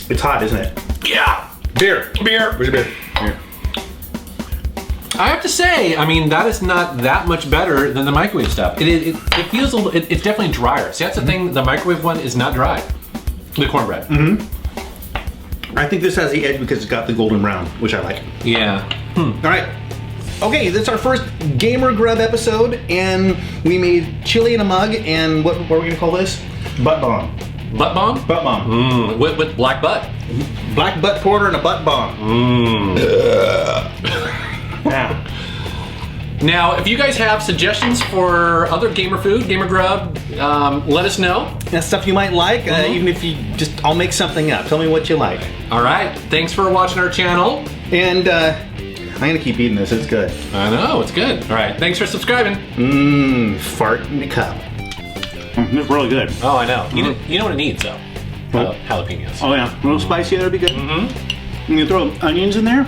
It's hot, isn't it? Yeah. Beer. Where's your beer? Here. I have to say, I mean, that is not that much better than the microwave stuff. It feels a little. It's definitely drier. See, that's the thing. The microwave one is not dry. The cornbread. I think this has the edge because it's got the golden brown, which I like. Yeah. All right. Okay, that's our first Gamer Grub episode, and we made chili in a mug, and what are we gonna call this? Butt bomb. Butt bomb? Butt bomb. With black butt. Black butt porter and a butt bomb. Now. Now, if you guys have suggestions for other gamer food, gamer grub, let us know. That's stuff you might like, even if you just, I'll make something up. Tell me what you like. All right. Thanks for watching our channel. And I'm gonna keep eating this, it's good. I know, it's good. All right. Thanks for subscribing. Fart in the cup. It's really good. Oh, I know. You know what it needs, though? Jalapenos. Oh yeah, a little spicy, that'd be good. You can throw onions in there.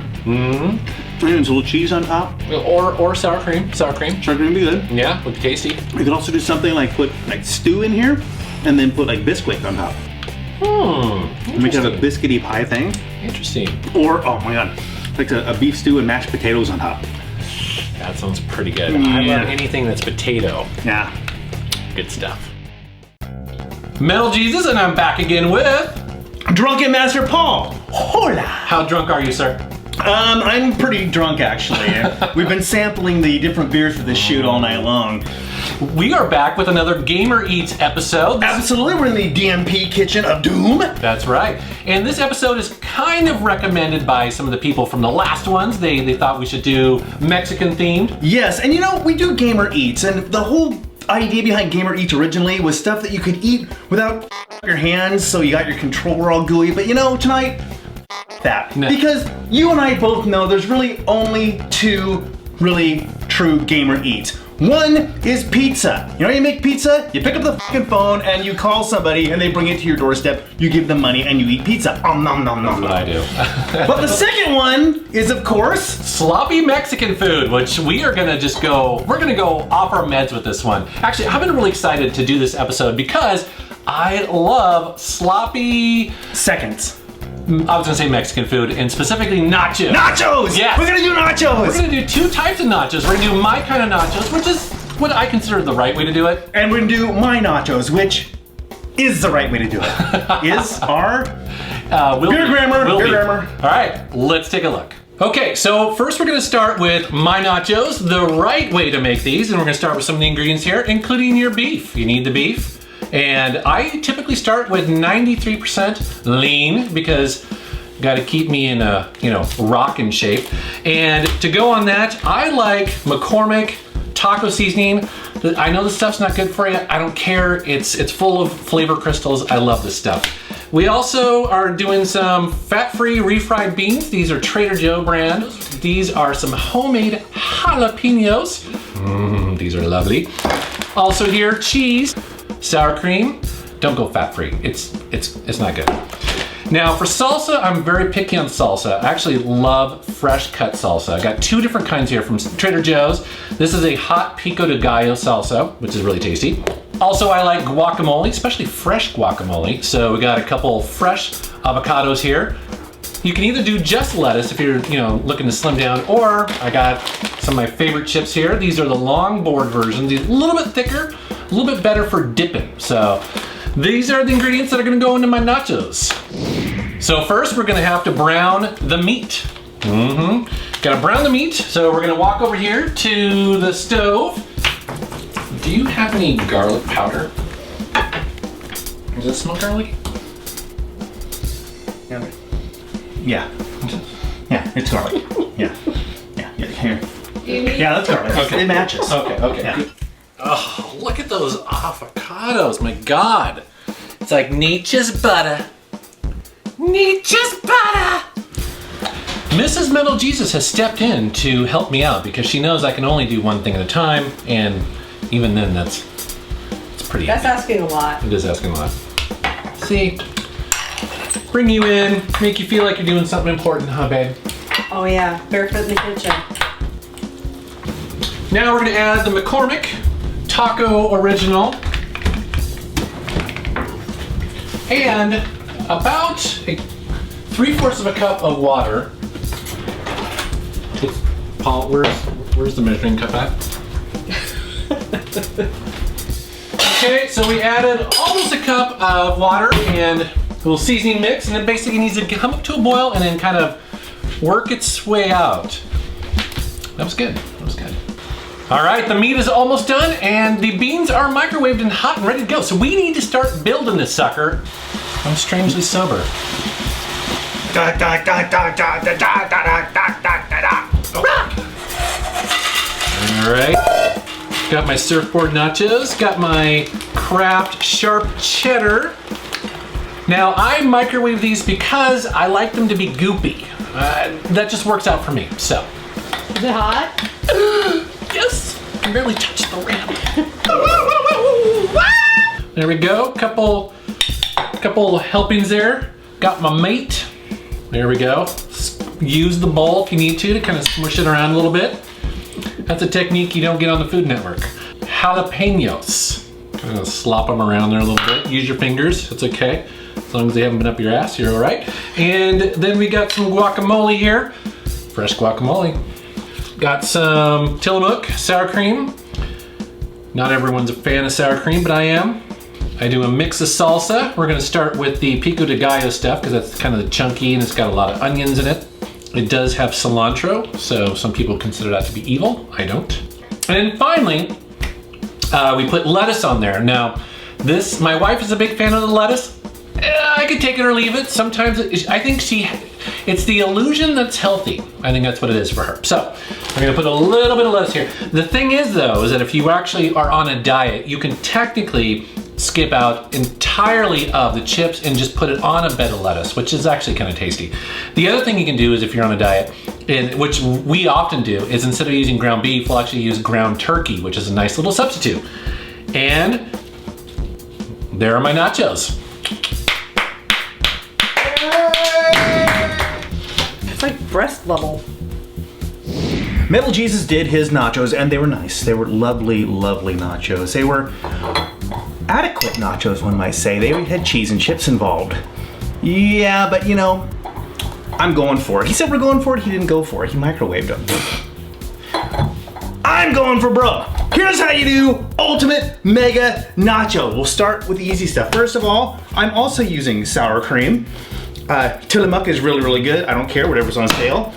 And a little cheese on top. Or sour cream. Sour cream. Sour cream would be good. Yeah, would be tasty. We could also do something like put like stew in here, and then put like Bisquick on top. And we could have a biscuity pie thing. Interesting. Or, oh my god, like a beef stew and mashed potatoes on top. That sounds pretty good. I Yeah. love anything that's potato. Yeah. Good stuff. Metal Jesus, and I'm back again with... Drunken Master Paul. Hola. How drunk are you, sir? I'm pretty drunk actually. We've been sampling the different beers for this shoot all night long. We are back with another Gamer Eats episode. Absolutely, we're in the DMP kitchen of doom. That's right. And this episode is kind of recommended by some of the people from the last ones. They thought we should do Mexican themed. Yes, and you know, we do Gamer Eats, and the whole idea behind Gamer Eats originally was stuff that you could eat without your hands, so you got your controller all gooey. But you know, tonight, that. No. Because you and I both know there's really only two really true Gamer Eats. One is pizza. You know how you make pizza? You pick up the fucking phone and you call somebody and they bring it to your doorstep, you give them money and you eat pizza. Nom nom nom nom. What I do. But the second one is, of course, Sloppy Mexican food, which we are gonna just go, we're gonna go off our meds with this one. Actually, I've been really excited to do this episode because I love sloppy, seconds. I was gonna say Mexican food, and specifically nachos. Nachos! Yes. We're gonna do nachos! We're gonna do two types of nachos. We're gonna do my kind of nachos, which is what I consider the right way to do it. And we're gonna do my nachos, which is the right way to do it. Is, are, beer grammar, beer grammar. All right, let's take a look. Okay, so first we're gonna start with my nachos, the right way to make these, and we're gonna start with some of the ingredients here, including your beef. You need the beef. And I typically start with 93% lean because got to keep me in a, rockin' shape. And to go on that, I like McCormick taco seasoning. I know this stuff's not good for you. I don't care. It's full of flavor crystals. I love this stuff. We also are doing some fat-free refried beans. These are Trader Joe brand. These are some homemade jalapenos. These are lovely. Also here, cheese. Sour cream, don't go fat-free. It's not good. Now for salsa, I'm very picky on salsa. I actually love fresh cut salsa. I got two different kinds here from Trader Joe's. This is a hot pico de gallo salsa, which is really tasty. Also, I like guacamole, especially fresh guacamole. So we got a couple fresh avocados here. You can either do just lettuce if you're, looking to slim down, or I got some of my favorite chips here. These are the long board versions, a little bit thicker, a little bit better for dipping. So these are the ingredients that are gonna go into my nachos. So first we're gonna have to brown the meat. Gotta brown the meat. So we're gonna walk over here to the stove. Do you have any garlic powder? Does it smell garlicky? Yeah. Yeah, it's garlic. Yeah. Here. Yeah, that's garlic. Okay. It matches. Okay. Yeah. Oh, look at those avocados, my God. It's like nature's butter. Nature's butter. Mrs. Metal Jesus has stepped in to help me out because she knows I can only do one thing at a time, and even then it's pretty That's asking a lot. It is asking a lot. See, bring you in, make you feel like you're doing something important, huh, babe? Oh yeah, barefoot in the kitchen. Now we're gonna add the McCormick Taco Original and about 3/4 of a cup of water. Paul, where's the measuring cup at? Okay, so we added almost a cup of water and a little seasoning mix, and it basically needs to come up to a boil and then kind of work its way out. That was good. All right, the meat is almost done and the beans are microwaved and hot and ready to go. So we need to start building this sucker. I'm strangely sober. All right, got my surfboard nachos, got my Kraft sharp cheddar. Now I microwave these because I like them to be goopy. That just works out for me, so. Is it hot? Yes, I barely touched the rim. There we go, couple helpings there. Got my mate. There we go. use the bowl if you need to kind of smush it around a little bit. That's a technique you don't get on the Food Network. Jalapenos. Kind of slop them around there a little bit. Use your fingers, it's okay. As long as they haven't been up your ass, you're all right. And then we got some guacamole here. Fresh guacamole. Got some Tillamook sour cream. Not everyone's a fan of sour cream, but I am. I do a mix of salsa. We're gonna start with the pico de gallo stuff because that's kind of the chunky and it's got a lot of onions in it. It does have cilantro, so some people consider that to be evil. I don't. And then finally, we put lettuce on there. Now, this, my wife is a big fan of the lettuce. I could take it or leave it. Sometimes I think it's the illusion that's healthy. I think that's what it is for her. So I'm gonna put a little bit of lettuce here. The thing is though, is that if you actually are on a diet, you can technically skip out entirely of the chips and just put it on a bed of lettuce, which is actually kind of tasty. The other thing you can do is if you're on a diet, and which we often do, is instead of using ground beef, we'll actually use ground turkey, which is a nice little substitute. And there are my nachos. It's like breast level. Metal Jesus did his nachos and they were nice. They were lovely, lovely nachos. They were adequate nachos, one might say. They had cheese and chips involved. Yeah, but you know, I'm going for it. He said we're going for it, he didn't go for it. He microwaved them. I'm going for broke. Here's how you do ultimate mega nacho. We'll start with the easy stuff. First of all, I'm also using sour cream. Tillamook is really, really good. I don't care, whatever's on sale.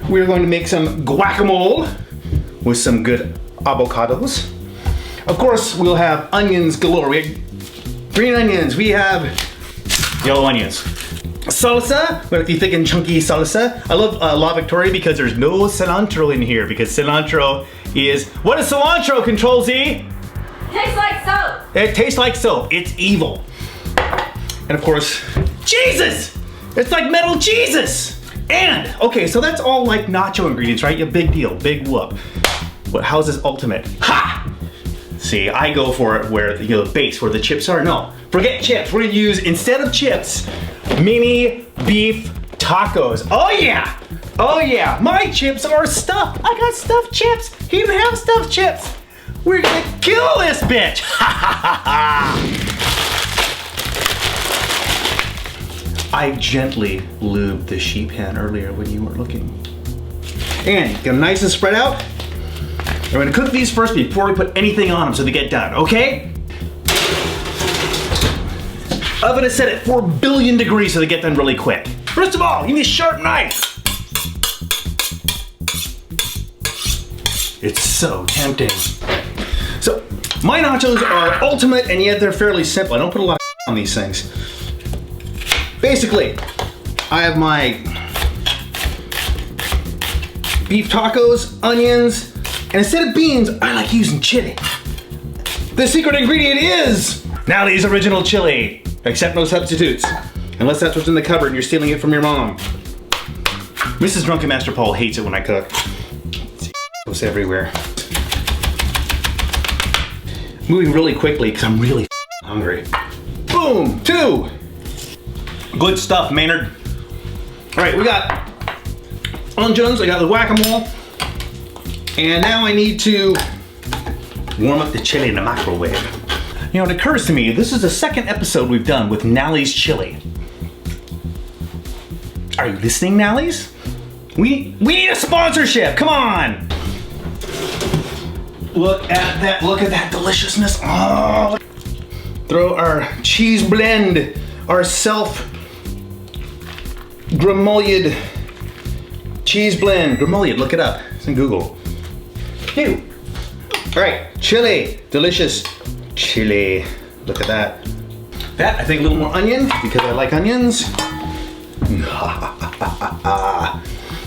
We're going to make some guacamole with some good avocados. Of course, we'll have onions galore. We have green onions, we have yellow onions. Salsa, we have the thick and chunky salsa. I love La Victoria because there's no cilantro in here because cilantro is, what is cilantro, Control Z? Tastes like soap. It tastes like soap, it's evil. And of course, Jesus! It's like Metal Jesus! And, okay, so that's all like nacho ingredients, right? Yeah, big deal, big whoop. But how's this ultimate? Ha! See, I go for it where the, the base, where the chips are. No, forget chips. We're gonna use, instead of chips, mini beef tacos. Oh yeah! Oh yeah, my chips are stuffed. I got stuffed chips. He didn't have stuffed chips. We're gonna kill this bitch! Ha ha ha ha! I gently lubed the sheep hen earlier when you weren't looking. And get them nice and spread out. We're gonna cook these first before we put anything on them so they get done, okay? Oven is set at 4 billion degrees so they get done really quick. First of all, you need a sharp knife. It's so tempting. So, my nachos are ultimate and yet they're fairly simple. I don't put a lot of on these things. Basically, I have my beef tacos, onions, and instead of beans, I like using chili. The secret ingredient is Nally's original chili. Accept no substitutes. Unless that's what's in the cupboard and you're stealing it from your mom. Mrs. Drunken Master Paul hates it when I cook. It goes everywhere. Moving really quickly because I'm really hungry. Boom, 2. Good stuff, Maynard. All right, we got onions, I got the guacamole. And now I need to warm up the chili in the microwave. You know, it occurs to me, this is the second episode we've done with Nally's chili. Are you listening, Nally's? We need a sponsorship, come on! Look at that deliciousness. Oh, throw our cheese blend, our self-gremollied cheese blend. Gremollied, look it up, it's in Google. Ew. All right, chili, delicious chili. Look at that. That, I think a little more onion because I like onions. And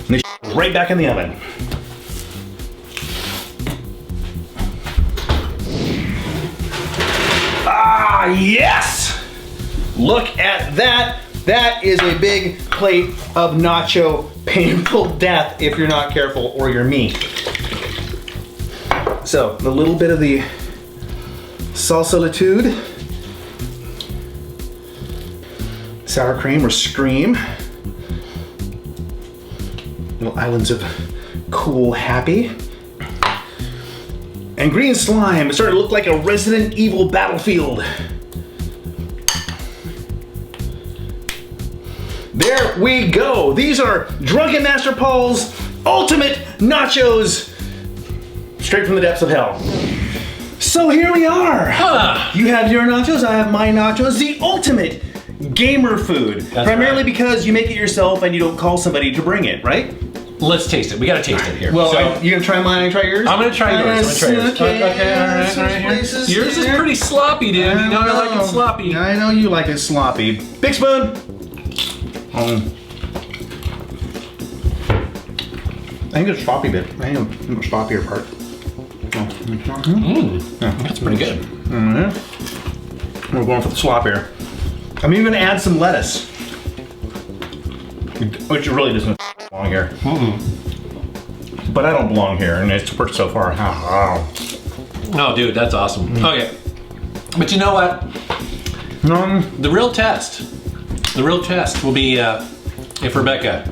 this right back in the oven. Ah, yes! Look at that. That is a big plate of nacho painful death if you're not careful or you're me. So, a little bit of the salsa-litude, sour cream or scream, Little islands of cool happy. And green slime. It's starting to look like a Resident Evil battlefield. There we go. These are Drunken Master Paul's ultimate nachos. Straight from the depths of hell. So here we are. You have your nachos, I have my nachos. The ultimate gamer food. That's primarily right. because you make it yourself and you don't call somebody to bring it, right? Let's taste it. We gotta taste it here. Well, So- you gonna try mine and try yours? I'm gonna try yours. Okay, All right, here. Yours is pretty sloppy, dude. You know I like it sloppy. I know you like it sloppy. Big spoon. I think it's sloppy bit. I think the sloppier part. That's pretty good. We're going for the slop here. I'm even gonna add some lettuce, which really doesn't belong here. But I don't belong here, and it's worked so far. Oh, dude, that's awesome. Okay, but you know what? The real test will be if Rebecca.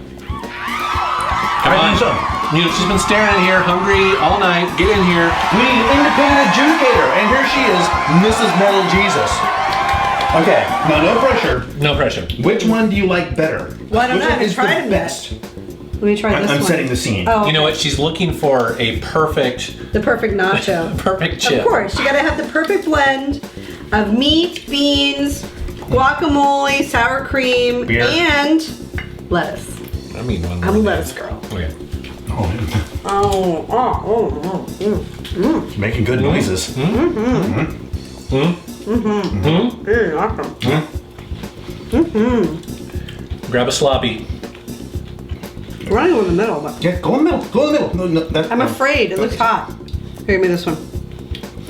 Come on. You know, she's been staring in here, hungry all night. Get in here. We need an independent adjudicator, and here she is, Mrs. Metal Jesus. Okay, now no pressure. No pressure. Which one do you like better? Well, I don't know. I Which one haven't is tried the them yet. best? Let me try this I'm one. setting the scene. Oh, You know what? She's looking for a perfect the perfect nacho. chip. Of course, you gotta have the perfect blend of meat, beans, guacamole, sour cream, Beer. and lettuce. I mean, one I'm a more. lettuce girl. Okay. Making good noises. Grab a sloppy. We're running in the middle, but Yeah, go in the middle. Go in the middle. No, that, I'm afraid it looks hot. Here, give me this one.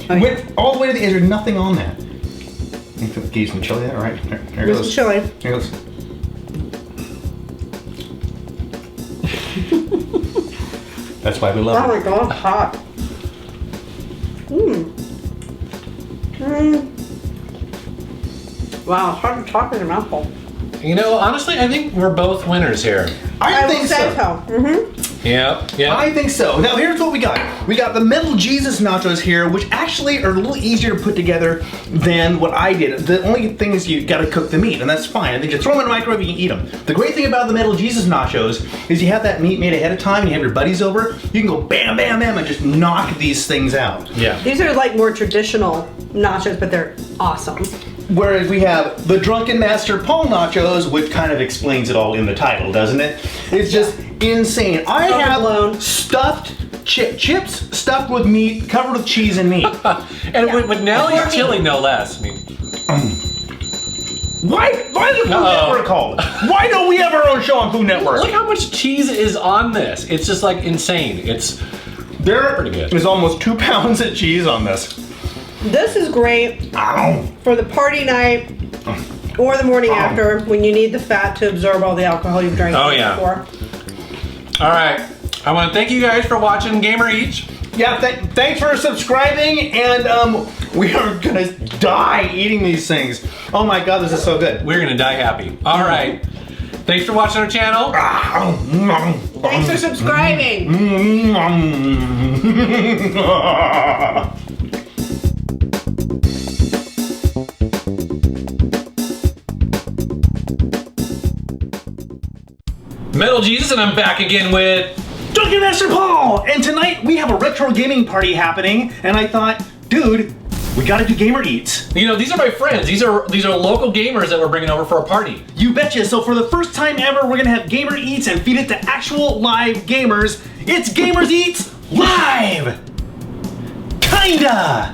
Okay. Wait, all the way to the edge. There's nothing on that. You can give you some chili there. All right. There it Here's goes. some chili. Here it goes. That's why we Oh love my it. god, it's hot. Wow, it's hard to talk in your mouth full. You know, honestly, I think we're both winners here. I I think will say so. so. Yep. I think so. Now here's what we got. We got the Metal Jesus nachos here, which actually are a little easier to put together than what I did. The only thing is you gotta cook the meat, and that's fine. I think you throw them in the microwave, you can eat them. The great thing about the Metal Jesus nachos is you have that meat made ahead of time, and you have your buddies over, you can go bam, bam, bam, and just knock these things out. Yeah. These are like more traditional nachos, but they're awesome. Whereas we have the Drunken Master Paul nachos, which kind of explains it all in the title, doesn't it? It's just insane. I Overblown. have stuffed chips stuffed with meat, covered with cheese and meat. And with Nelly and chili, no less. I mean, Why is it Food Uh-oh. Network called? Why don't we have our own show on Food Network? look how much cheese is on this. It's just like insane. It's There pretty good. is almost 2 pounds of cheese on this. This is great Ow. for the party night or the morning after when you need the fat to absorb all the alcohol you've drank Oh, yeah. before. all right. I want to thank you guys for watching Gamer Eats. Yeah, thanks for subscribing, and we are gonna die eating these things. Oh my god, this is so good. We're gonna die happy. All right. Thanks for watching our channel. Thanks for subscribing. Metal Jesus, and I'm back again with. Drunken Master Paul! And tonight we have a retro gaming party happening, and I thought, dude, we gotta do Gamer Eats. You know, these are my friends. These are local gamers that we're bringing over for a party. You betcha. So for the first time ever, we're gonna have Gamer Eats and feed it to actual live gamers. It's Gamers Eats Live! Kinda!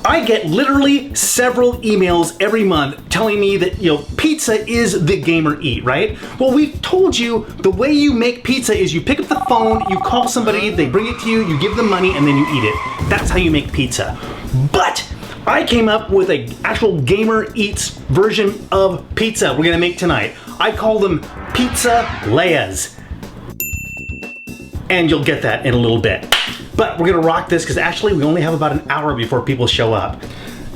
I get literally several emails every month telling me that, pizza is the gamer eat, right? Well, we've told you the way you make pizza is you pick up the phone, you call somebody, they bring it to you, you give them money, and then you eat it. That's how you make pizza. But I came up with an actual gamer eats version of pizza we're gonna make tonight. I call them pizza Leias. And you'll get that in a little bit. But we're gonna rock this because actually we only have about an hour before people show up.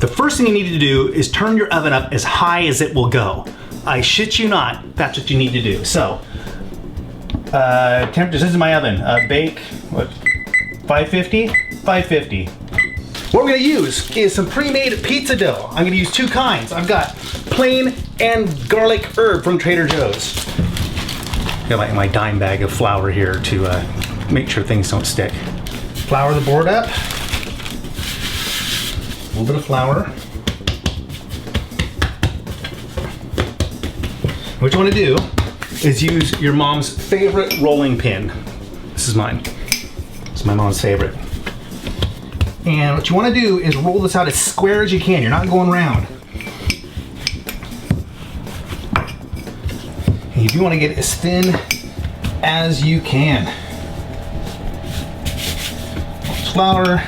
The first thing you need to do is turn your oven up as high as it will go. I shit you not, that's what you need to do. So, temperature, this is my oven. Bake, what, 550? 550. What we're gonna use is some pre-made pizza dough. I'm gonna use two kinds. I've got plain and garlic herb from Trader Joe's. Got my dime bag of flour here to make sure things don't stick. Flour the board up. A little bit of flour. What you want to do is use your mom's favorite rolling pin. This is mine. This is my mom's favorite. And what you want to do is roll this out as square as you can. You're not going round. And you do want to get it as thin as you can. Flour.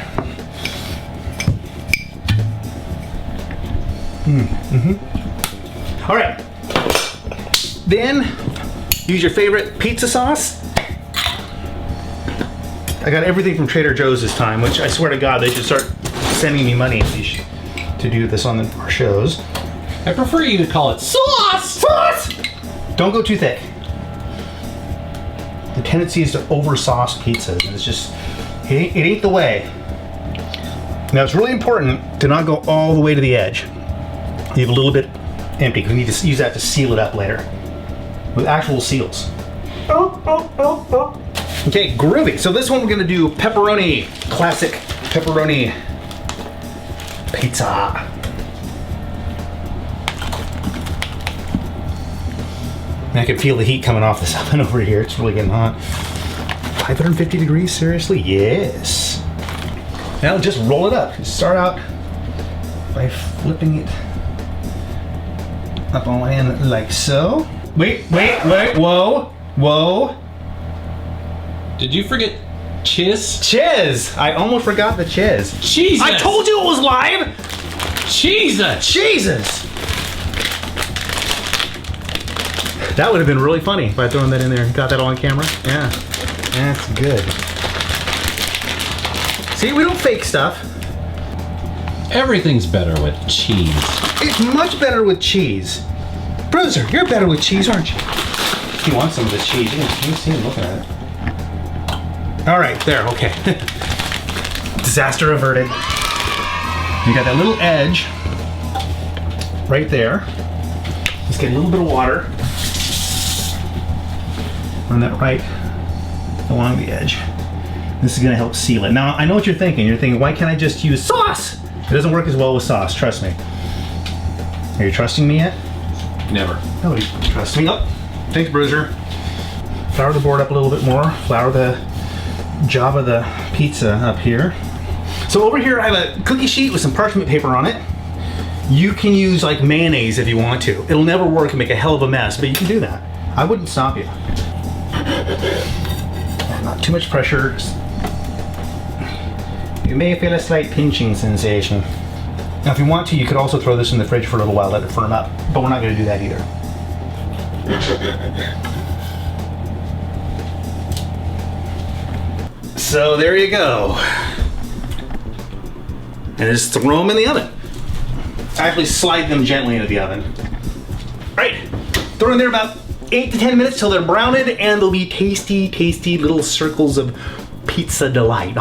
All right. Then use your favorite pizza sauce. I got everything from Trader Joe's this time, which I swear to God they should start sending me money to do this on our shows. I prefer you to call it sauce. Sauce! Don't go too thick. The tendency is to over sauce pizzas, and it's just, it ain't the way. Now it's really important to not go all the way to the edge. Leave a little bit empty. We need to use that to seal it up later with actual seals. Okay, groovy. So this one we're gonna do pepperoni, classic pepperoni pizza. I can feel the heat coming off this oven over here. It's really getting hot. 550 degrees, seriously? Yes. Now just roll it up. Start out by flipping it up on one end like so. Wait, whoa. Did you forget chiz? Chiz! I almost forgot the chiz. Jesus! I told you it was live! Jesus! Jesus! That would have been really funny if I thrown that in there and got that all on camera. Yeah, that's good. See, we don't fake stuff. Everything's better with cheese. It's much better with cheese. Bruiser, you're better with cheese, aren't you? He wants some of the cheese. You can see him looking at it. All right, there, okay. Disaster averted. You got that little edge right there. Let's get a little bit of water. Run that right along the edge. This is gonna help seal it. Now, I know what you're thinking. You're thinking, why can't I just use sauce? It doesn't work as well with sauce, trust me. Are you trusting me yet? Never. Nobody trusts me. Oh, thanks, Bruiser. Flour the board up a little bit more. Flour the job of the pizza up here. So over here, I have a cookie sheet with some parchment paper on it. You can use like mayonnaise if you want to. It'll never work and make a hell of a mess, but you can do that. I wouldn't stop you. Not too much pressure. You may feel a slight pinching sensation. Now if you want to, you could also throw this in the fridge for a little while, let it firm up, but we're not going to do that either. So there you go. And just throw them in the oven. Actually slide them gently into the oven. Right, throw them in there about 8 to 10 minutes till they're browned, and they'll be tasty, tasty little circles of pizza delight.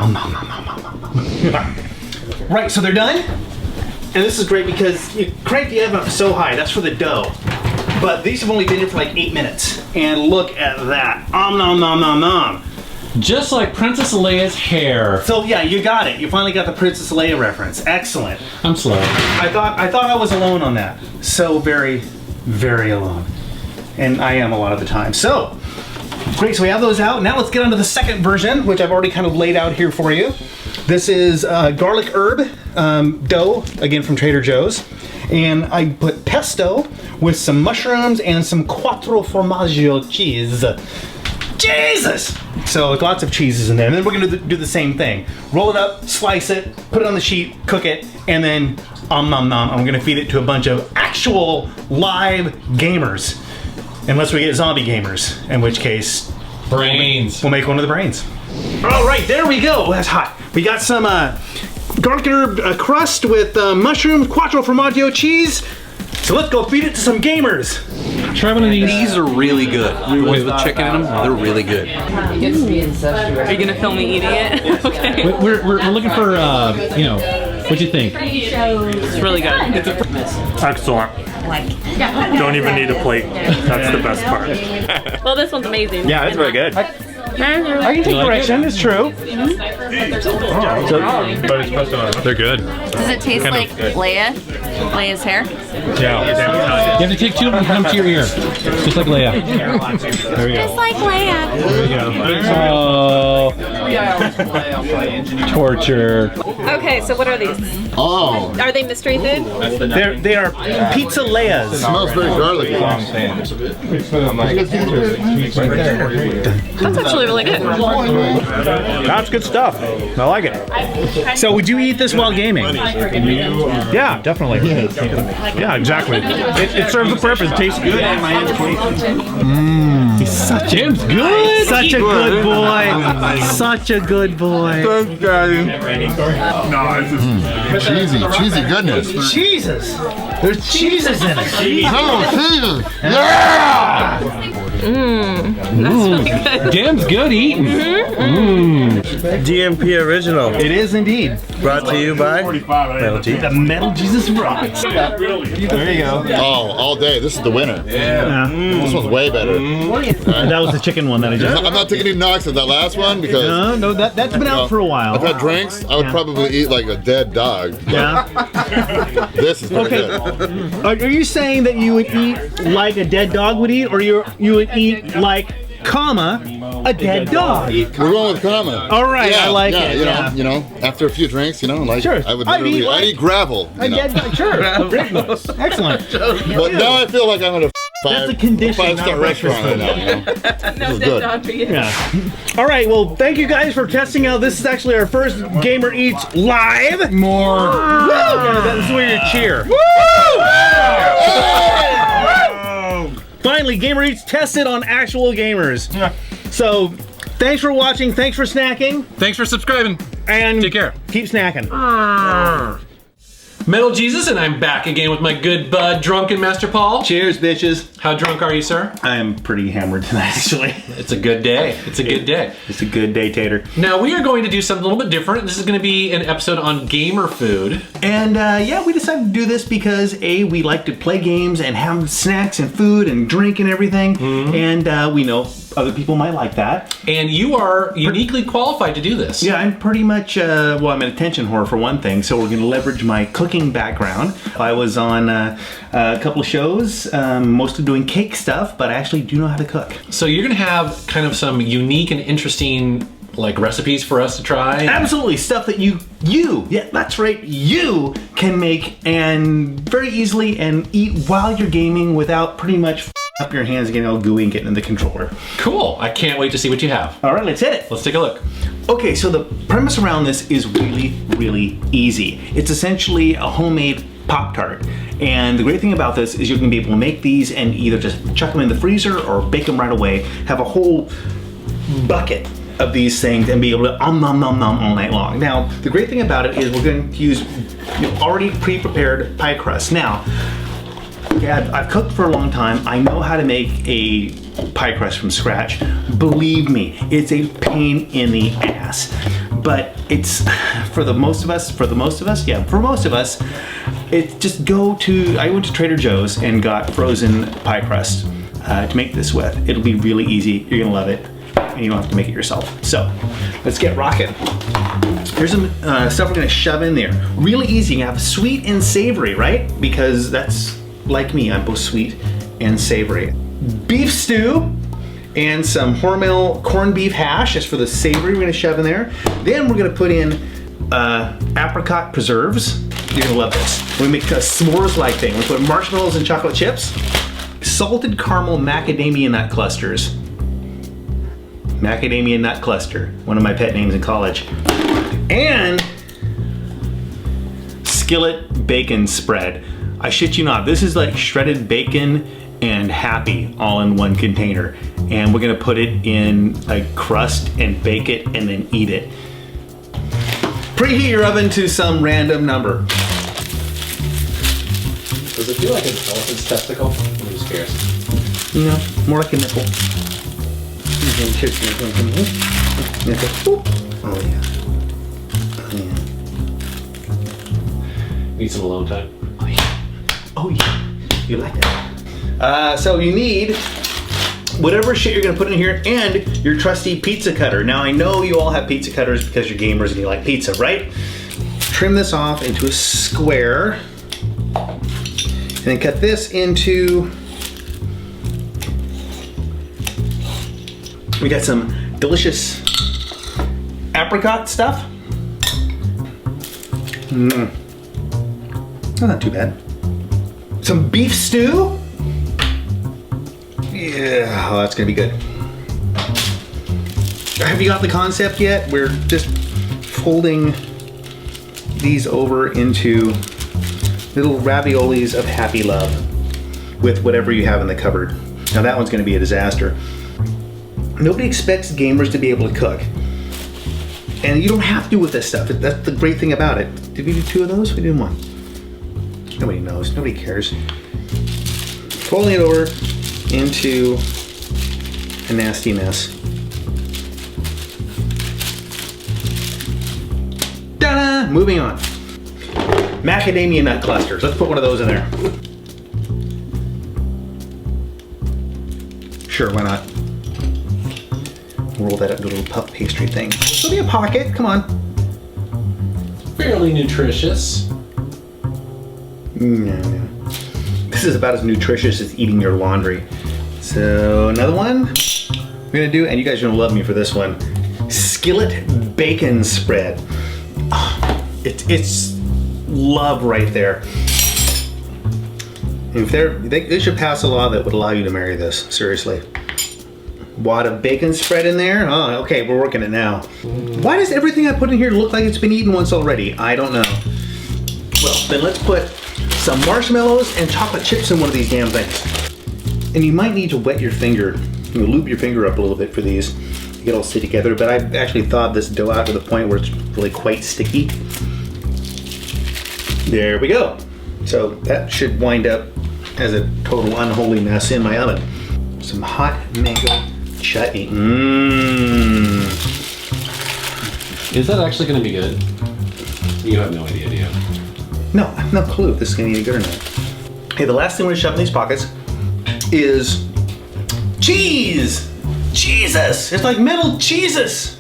Right, so they're done. And this is great because you crank the oven up so high, that's for the dough. But these have only been here for like 8 minutes. And look at that. Nom nom nom. Just like Princess Leia's hair. So yeah, you got it. You finally got the Princess Leia reference. Excellent. I'm slow. I thought I was alone on that. So very, very alone. And I am a lot of the time. So, great, so we have those out. Now let's get on to the second version, which I've already kind of laid out here for you. This is garlic herb dough, again from Trader Joe's. And I put pesto with some mushrooms and some quattro formaggio cheese. Jesus! So lots of cheeses in there. And then we're gonna do the same thing. Roll it up, slice it, put it on the sheet, cook it, and then nom nom. I'm gonna feed it to a bunch of actual live gamers. Unless we get zombie gamers, in which case Brains. we'll make one of the brains. All right, there we go. Oh, that's hot. We got some garlic herb crust with mushrooms, quattro formaggio cheese. So let's go feed it to some gamers. Try one of these. These are really good. The ones with chicken in them, they're really good. Are you gonna film me eating it? Okay. We're looking for, you know, what'd you think? It's really good. Excellent. Don't even need a plate. That's the best part. Well, this one's amazing. Yeah, that's very good. I can take correction, it's true. They're good. Does it taste like Leia's hair? Yeah. You have to take 2 of them and come to your ear. Just like Leia. There we go. Just like Leia. Oh. Torture. Okay, so what are these? Oh, Are they mystery food? They are pizza Leias. smells very garlicky. That's actually really good. That's good stuff. I like it. So would you eat this while gaming? Yeah, definitely. Yeah, exactly. It serves a purpose. It tastes good. He's such Jim's good. Such a good boy. Such a good boy. Thanks, Daddy. Cheesy goodness. Jesus. There's cheeses in it. Oh, cheese. Yeah! That's really good. Jim's good eating. DMP original. It is indeed. Brought to you by The Metal Jesus Rocks. There you go. Oh, all day. This is the winner. Yeah. This one's way better. That was the chicken one that I just. I'm not taking any knocks at that last one because No, that's been out for a while. I've had drinks. I would probably eat like a dead dog. Yeah. This is pretty Okay. good. Are you saying that you would eat like a dead dog would eat, or you would eat like, comma, a dead dog? We're going with comma. All right, I like it. You know, after a few drinks, like Sure. I would I'd literally, eat like- I eat gravel. A dead dog, sure. Excellent. But now I feel like I'm at a That's a condition, not a five-star breakfast restaurant right now. This is good. Yeah. All right. Well, thank you guys for testing out. This is actually our first Gamer Eats live. More. Woo! Yeah, that's where you cheer. Woo! Finally, Gamer Eats tested on actual gamers. Yeah. So, thanks for watching. Thanks for snacking. Thanks for subscribing. And take care. Keep snacking. Metal Jesus, and I'm back again with my good bud, Drunken Master Paul. Cheers, bitches. How drunk are you, sir? I am pretty hammered tonight, actually. It's a good day. It's a good day. It's a good day, Tater. Now, we are going to do something a little bit different. This is going to be an episode on gamer food. And yeah, we decided to do this because A, we like to play games and have snacks and food and drink and everything. And we know other people might like that. And you are uniquely qualified to do this. Yeah, I'm pretty much, well, I'm an attention whore for one thing, so we're going to leverage my cooking background. I was on a couple of shows, mostly doing cake stuff, but I actually do know how to cook. So you're going to have kind of some unique and interesting like recipes for us to try? Absolutely, stuff that you, yeah, that's right, you can make and very easily and eat while you're gaming without pretty much up your hands, getting all gooey and getting in the controller. Cool, I can't wait to see what you have. All right, let's hit it. Let's take a look. Okay, so the premise around this is really, really easy. It's essentially a homemade Pop-Tart. And the great thing about this is you're gonna be able to make these and either just chuck them in the freezer or bake them right away, have a whole bucket of these things and be able to nom nom nom all night long. Now, the great thing about it is we're going to use already pre-prepared pie crust. Now, yeah, I've cooked for a long time. I know how to make a pie crust from scratch. Believe me, it's a pain in the ass. But it's, for most of us, it's just I went to Trader Joe's and got frozen pie crust to make this with. It'll be really easy. You're gonna love it. And you don't have to make it yourself. So, let's get rocking. Here's some stuff we're gonna shove in there. Really easy. You have sweet and savory, right? Because that's like me, I'm both sweet and savory. Beef stew and some Hormel corned beef hash. That's for the savory we're gonna shove in there. Then we're gonna put in apricot preserves. You're gonna love this. We're gonna make a s'mores-like thing. We're gonna put marshmallows and chocolate chips. Salted caramel macadamia nut clusters. Macadamia nut cluster, one of my pet names in college. And skillet bacon spread. I shit you not, this is like shredded bacon and happy all in one container. And we're gonna put it in a crust and bake it and then eat it. Preheat your oven to some random number. Does it feel like an elephant's testicle? I'm just curious. No, more like a nipple. Nipple. Oh yeah. Oh yeah. Need some alone time. Oh yeah. Oh yeah. You like that? So you need whatever shit you're gonna put in here and your trusty pizza cutter. Now I know you all have pizza cutters because you're gamers and you like pizza, right? Trim this off into a square. And then cut this into... We got some delicious apricot stuff. Not too bad. Some beef stew. Yeah, oh, that's gonna be good. Have you got the concept yet? We're just folding these over into little raviolis of happy love with whatever you have in the cupboard. Now that one's gonna be a disaster. Nobody expects gamers to be able to cook. And you don't have to with this stuff. That's the great thing about it. Did we do 2 of those? We did 1. Nobody knows, nobody cares. Folding it over into a nasty mess. Ta-da! Moving on. Macadamia nut clusters. Let's put one of those in there. Sure, why not? Roll that up into a little puff pastry thing. It'll be a pocket, come on. Fairly nutritious. No. This is about as nutritious as eating your laundry. So another one we're gonna do, and you guys are gonna love me for this one. Skillet bacon spread. Oh, it's love right there. If they should pass a law that would allow you to marry this, seriously. Wad of bacon spread in there. Oh, okay, we're working it now. Why does everything I put in here look like it's been eaten once already? I don't know. Well, then let's put some marshmallows and chocolate chips in one of these damn things. And you might need to wet your finger. You know, loop your finger up a little bit for these to get all sit together, but I've actually thawed this dough out to the point where it's really quite sticky. There we go. So that should wind up as a total unholy mess in my oven. Some hot mango chutney. Is that actually going to be good? You have no idea, do you? No, I have no clue if this is going to be any good or not. Okay, the last thing we're going to shove in these pockets is cheese! Jesus! It's like metal Jesus!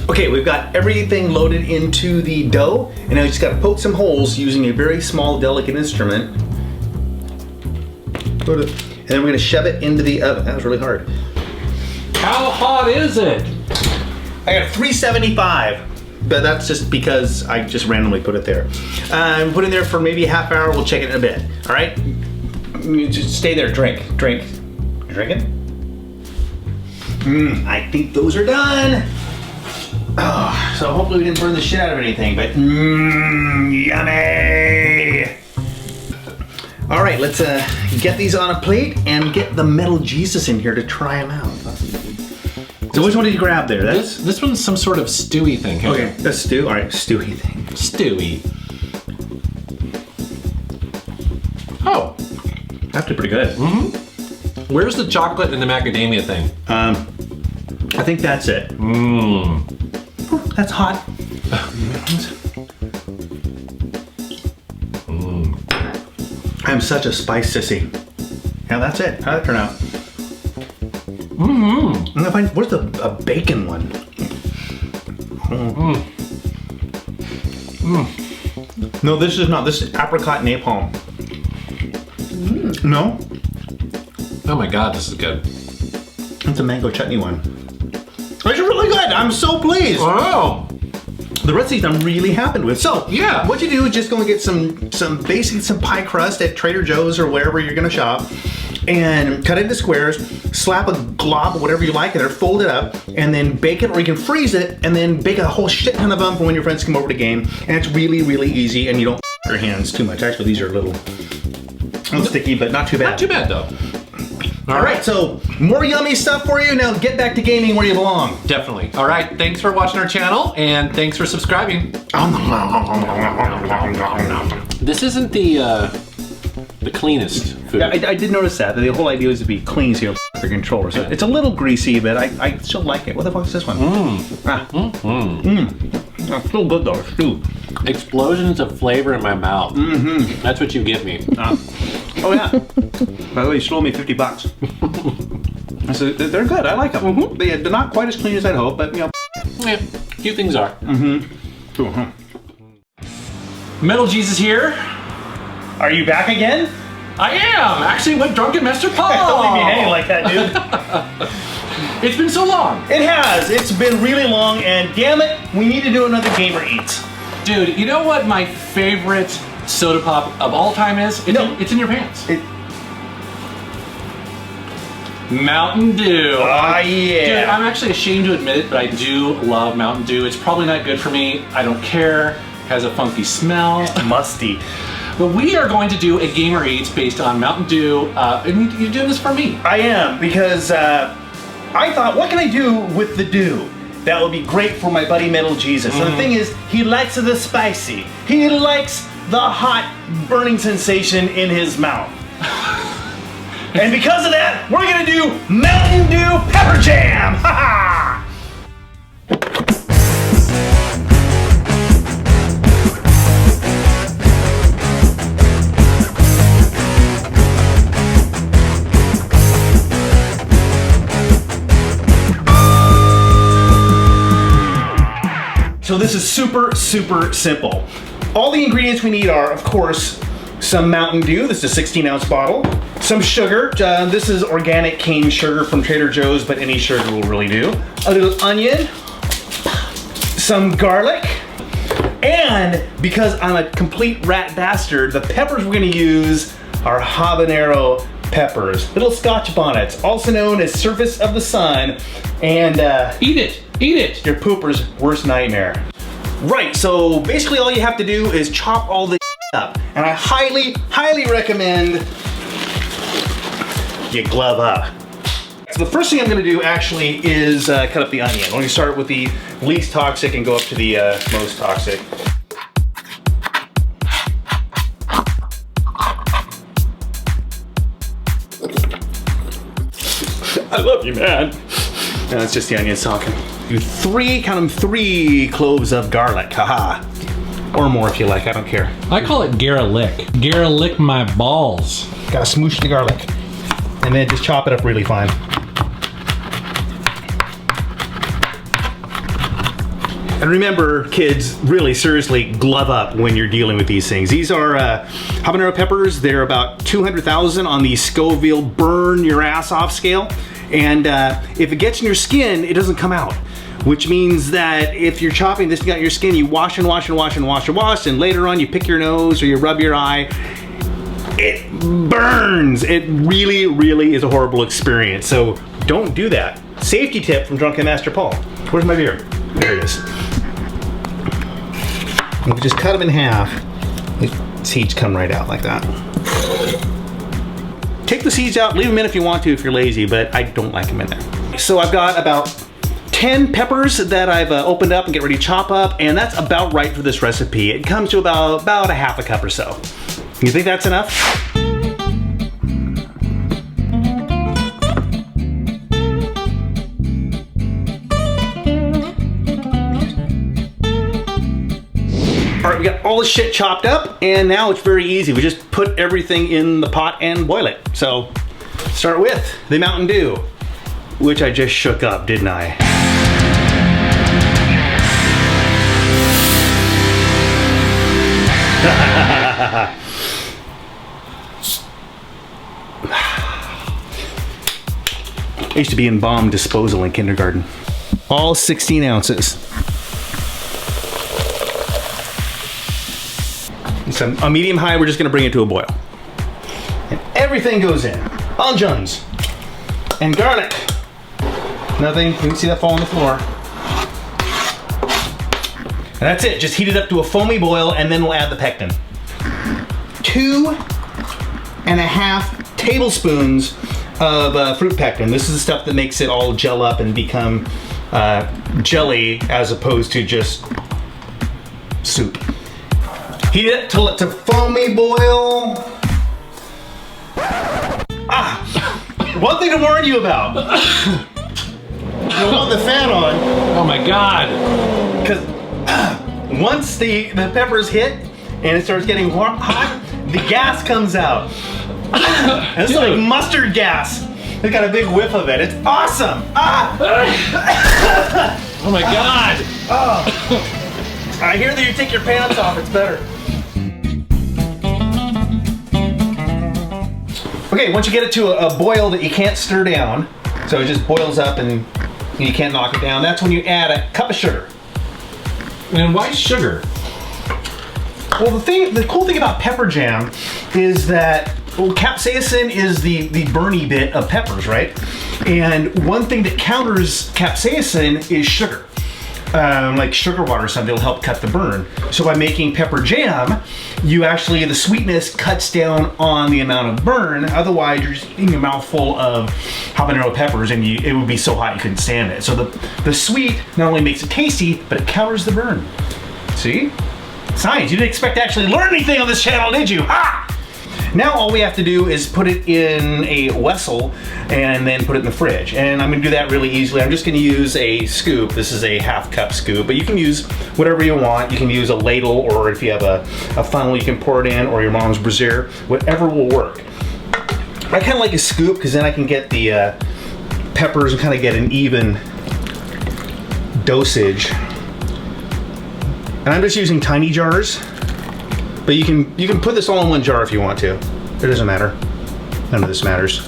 Okay, we've got everything loaded into the dough, and now you just got to poke some holes using a very small, delicate instrument. And then we're going to shove it into the oven. That was really hard. How hot is it? I got 375, but that's just because I just randomly put it there. Put it in there for maybe a half hour. We'll check it in a bit. All right? You just stay there. Drink. You drinking? I think those are done. Oh, so hopefully we didn't burn the shit out of anything, but yummy. All right, let's get these on a plate and get the Metal Jesus in here to try them out. So which one did you grab there? This one's some sort of stewy thing. Okay, that's stew. All right, stewy thing. Stewy. Oh, that's pretty good. Mm-hmm. Where's the chocolate and the macadamia thing? I think that's it. That's hot. I'm such a spice sissy. Yeah, that's it. How'd that turn out? I'm gonna find, where's the bacon one? No, this is not. This is apricot napalm. No? Oh my God, this is good. It's a mango chutney one. It's really good. I'm so pleased. Wow. The rest of these I'm really happy with. So yeah, what you do is just go and get some pie crust at Trader Joe's or wherever you're gonna shop. and cut it into squares, slap a glob of whatever you like in there, fold it up, and then bake it, or you can freeze it, and then bake a whole shit ton of them for when your friends come over to game. And it's really, really easy, and you don't your hands too much. Actually, these are a little sticky, but not too bad. Not too bad though. All right, so more yummy stuff for you. Now get back to gaming where you belong. Definitely. All right, thanks for watching our channel, and thanks for subscribing. This isn't the cleanest food. Yeah, I did notice that. The whole idea was to be clean so you don't the controller. So it's a little greasy, but I still like it. What the fuck is this one? It's still good though, it's stew. Explosions of flavor in my mouth. Mm-hmm. That's what you give me. Oh yeah. By the way, you stole me $50. So they're good. I like them. Mm-hmm. They're not quite as clean as I'd hope, but you know. Yeah, a few things are. Mm-hmm. Metal Jesus here. Are you back again? I am. Actually, with Drunken Master Paul. Don't leave me hanging like that, dude. It's been so long. It has. It's been really long, and damn it, we need to do another Gamer Eats. Dude, you know what my favorite soda pop of all time is? It's in your pants. Mountain Dew. Ah, yeah. Dude, I'm actually ashamed to admit it, but I do love Mountain Dew. It's probably not good for me. I don't care. It has a funky smell. Musty. But we are going to do a Gamer Eats based on Mountain Dew. And you're doing this for me. I am, because I thought, what can I do with the dew that would be great for my buddy Metal Jesus? So the thing is, he likes the spicy. He likes the hot burning sensation in his mouth. And because of that, we're gonna do Mountain Dew Pepper Jam! Ha ha! So this is super, super simple. All the ingredients we need are, of course, some Mountain Dew. This is a 16-ounce bottle. Some sugar. This is organic cane sugar from Trader Joe's, but any sugar will really do. A little onion. Some garlic. And because I'm a complete rat bastard, the peppers we're gonna use are habanero peppers. Little Scotch bonnets, also known as surface of the sun. And eat it. Eat it! Your pooper's worst nightmare. Right, so basically all you have to do is chop all the up. And I highly, highly recommend you glove up. So the first thing I'm gonna do actually is cut up the onion. I'm gonna start with the least toxic and go up to the most toxic. I love you, man. No, it's just the onions talking. Do count them, 3 cloves of garlic, haha. Or more if you like, I don't care. I call it Garlic. Garlic my balls. Gotta smoosh the garlic. And then just chop it up really fine. And remember, kids, really seriously glove up when you're dealing with these things. These are habanero peppers. They're about 200,000 on the Scoville burn your ass off scale. And if it gets in your skin, it doesn't come out. Which means that if you're chopping this thing out your skin, you wash and wash and wash and wash and wash, and later on you pick your nose or you rub your eye, it burns. It really, really is a horrible experience. So don't do that. Safety tip from Drunken Master Paul. Where's my beer? There it is. You can just cut them in half. The seeds come right out like that. Take the seeds out, leave them in if you want to if you're lazy, but I don't like them in there. So I've got about 10 peppers that I've opened up and get ready to chop up, and that's about right for this recipe. It comes to about a half a cup or so. You think that's enough? All right, we got all the shit chopped up, and now it's very easy. We just put everything in the pot and boil it. So, start with the Mountain Dew, which I just shook up, didn't I? I used to be in bomb disposal in kindergarten. All 16 ounces. So on medium high, we're just gonna bring it to a boil. And everything goes in. onions, and garlic. Nothing, you can see that fall on the floor. And that's it, just heat it up to a foamy boil and then we'll add the pectin. 2.5 tablespoons of fruit pectin. This is the stuff that makes it all gel up and become jelly as opposed to just soup. Heat it till it's a foamy boil. One thing to warn you about. You want the fan on. Oh my God. Because once the peppers hit and it starts getting hot, the gas comes out. And it's like mustard gas. It's got a big whiff of it. It's awesome. Oh my God. I hear that you take your pants off. It's better. Okay, once you get it to a boil that you can't stir down, so it just boils up and you can't knock it down, that's when you add a cup of sugar. And why sugar? Well, the cool thing about pepper jam is that capsaicin is the burny bit of peppers, right? And one thing that counters capsaicin is sugar. Like sugar water or something will help cut the burn. So by making pepper jam, the sweetness cuts down on the amount of burn. Otherwise, you're just eating a mouthful of habanero peppers and it would be so hot you couldn't stand it. So the sweet not only makes it tasty, but it counters the burn. See? Science. You didn't expect to actually learn anything on this channel, did you? Ha! Now all we have to do is put it in a vessel and then put it in the fridge. And I'm gonna do that really easily. I'm just gonna use a scoop. This is a 1/2 cup scoop, but you can use whatever you want. You can use a ladle, or if you have a funnel, you can pour it in, or your mom's brazier, whatever will work. I kind of like a scoop because then I can get the peppers and kind of get an even dosage. And I'm just using tiny jars. But you can put this all in one jar if you want to. It doesn't matter. None of this matters.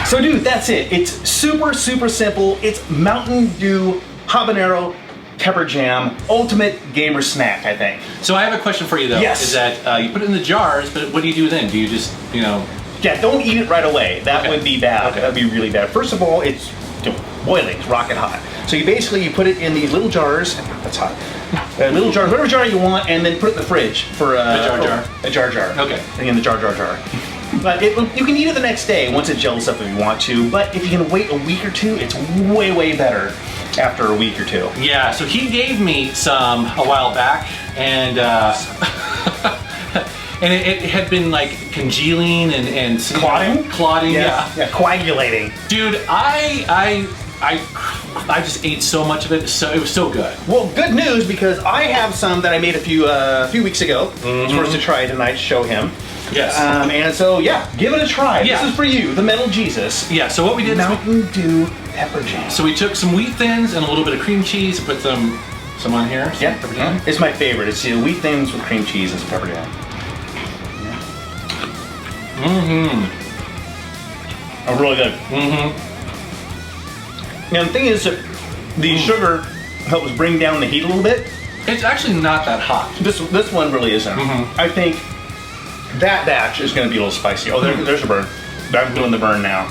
So dude, that's it. It's super, super simple. It's Mountain Dew habanero pepper jam, ultimate gamer snack, I think. So I have a question for you though. Yes. Is that you put it in the jars, but what do you do then? Do you just, Yeah, don't eat it right away. That would be bad. Okay. That would be really bad. First of all, it's boiling, it's rocket hot. So you put it in the little jars. That's hot. Little jars, whatever jar you want, and then put it in the fridge for a jar. Okay. And in the jar. But you can eat it the next day once it gels up if you want to. But if you can wait a week or two, it's way, way better after a week or two. Yeah. So he gave me some a while back, and and it had been like congealing and clotting. Yeah, coagulating. Dude, I just ate so much of it, so it was so good. Well, good news, because I have some that I made a few weeks ago. Mm-hmm. For us to try tonight, to show him. Yes. And so yeah, give it a try. Yeah. This is for you, the Metal Jesus. Yeah. So what we did? Mountain Dew pepper jam. So we took some wheat thins and a little bit of cream cheese and put some on here. Yeah. Pepper jam. It's my favorite. It's wheat thins with cream cheese and some pepper jam. Oh, really good. Now the thing is that the sugar helps bring down the heat a little bit. It's actually not that hot. This one really isn't. I think that batch is going to be a little spicy. Oh, there's a burn. I'm doing the burn now.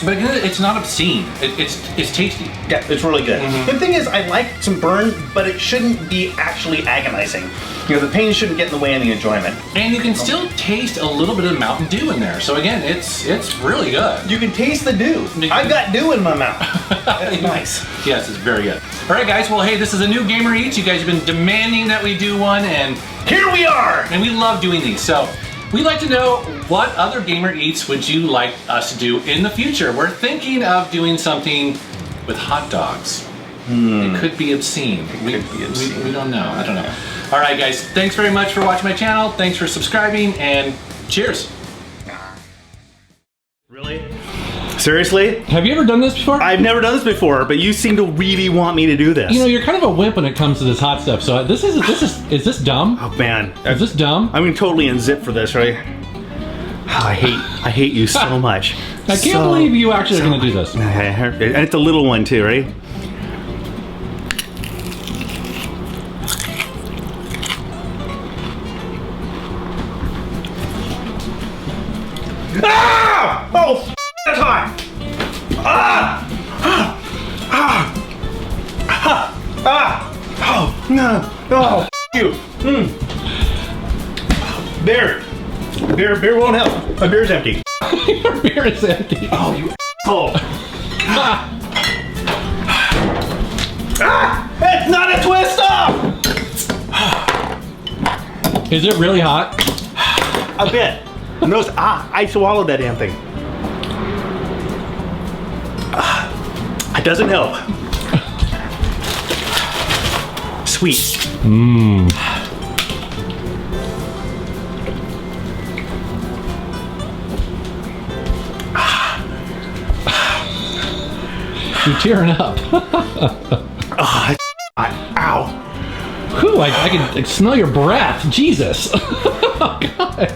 But again, it's not obscene. It's tasty. Yeah, it's really good. The thing is, I like some burn, but it shouldn't be actually agonizing. The pain shouldn't get in the way of the enjoyment. And you can still taste a little bit of Mountain Dew in there. So again, it's really good. You can taste the dew. I've got dew in my mouth. That's nice. Yes, it's very good. All right, guys. Well, hey, this is a new Gamer Eats. You guys have been demanding that we do one, and here we are. And we love doing these. So we'd like to know, what other Gamer Eats would you like us to do in the future? We're thinking of doing something with hot dogs. It could be obscene. We don't know. I don't know. All right, guys. Thanks very much for watching my channel. Thanks for subscribing, and cheers. Really? Seriously? Have you ever done this before? I've never done this before, but you seem to really want me to do this. You're kind of a wimp when it comes to this hot stuff. So is this dumb? Oh man, is this dumb? I'm totally unzip for this, right? Oh, I hate you so much. I can't believe you actually are going to do this. And it's a little one too, right? Ah! Ah! Oh, no. Oh, you. Beer won't help. My beer's empty. Your beer is empty. Oh, you asshole. Ah! It's not a twist off! Is it really hot? A bit. I swallowed that damn thing. It doesn't help. Sweet. You're tearing up. Oh, ow. Whew, I can smell your breath. Jesus. Oh, God.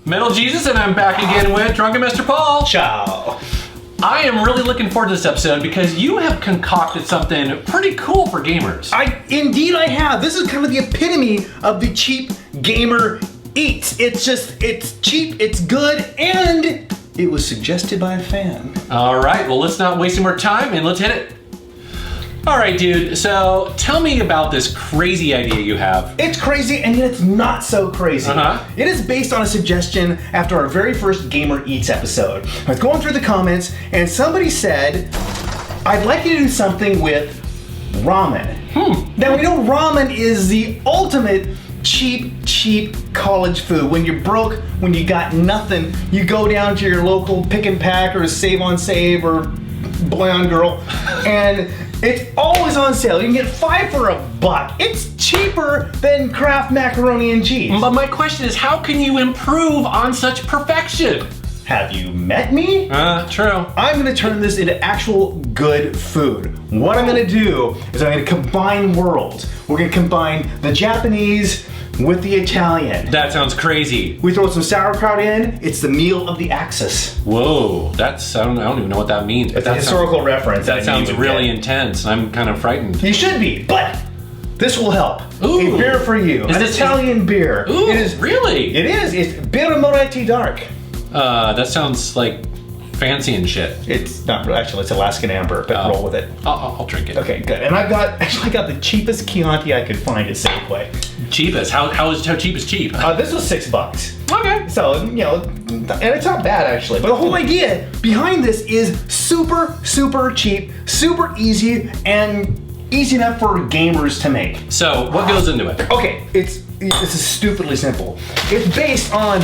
Metal Jesus, and I'm back again with Drunken Master Paul. Ciao. I am really looking forward to this episode because you have concocted something pretty cool for gamers. Indeed I have. This is kind of the epitome of the cheap gamer eats. It's cheap, it's good, and it was suggested by a fan. All right, well, let's not waste any more time and let's hit it. All right, dude, so tell me about this crazy idea you have. It's crazy, and yet it's not so crazy. It is based on a suggestion after our very first Gamer Eats episode. I was going through the comments, and somebody said, I'd like you to do something with ramen. Now, we know ramen is the ultimate cheap college food. When you're broke, when you got nothing, you go down to your local pick and pack or Save on Save or Boy on Girl, and it's always on sale. You can get 5 for $1. It's cheaper than Kraft macaroni and cheese. But my question is, how can you improve on such perfection? Have you met me? True. I'm gonna turn this into actual good food. What I'm gonna do is I'm gonna combine worlds. We're gonna combine the Japanese with the Italian. That sounds crazy. We throw some sauerkraut in, it's the meal of the Axis. Whoa, I don't even know what that means. It's a historical reference. That sounds really intense. I'm kind of frightened. You should be, but this will help. Ooh. A beer for you. An Italian beer. Ooh, it is really? It is. It's Birra Moretti Dark. That sounds like fancy and shit. It's not actually. It's Alaskan Amber, but roll with it. I'll drink it. Okay, good. And I got the cheapest Chianti I could find at Safeway. Cheapest? How cheap is cheap? This was $6. Okay. So, and it's not bad actually. But the whole idea behind this is super cheap, super easy, and easy enough for gamers to make. So, what goes into it? Okay, this is stupidly simple. It's based on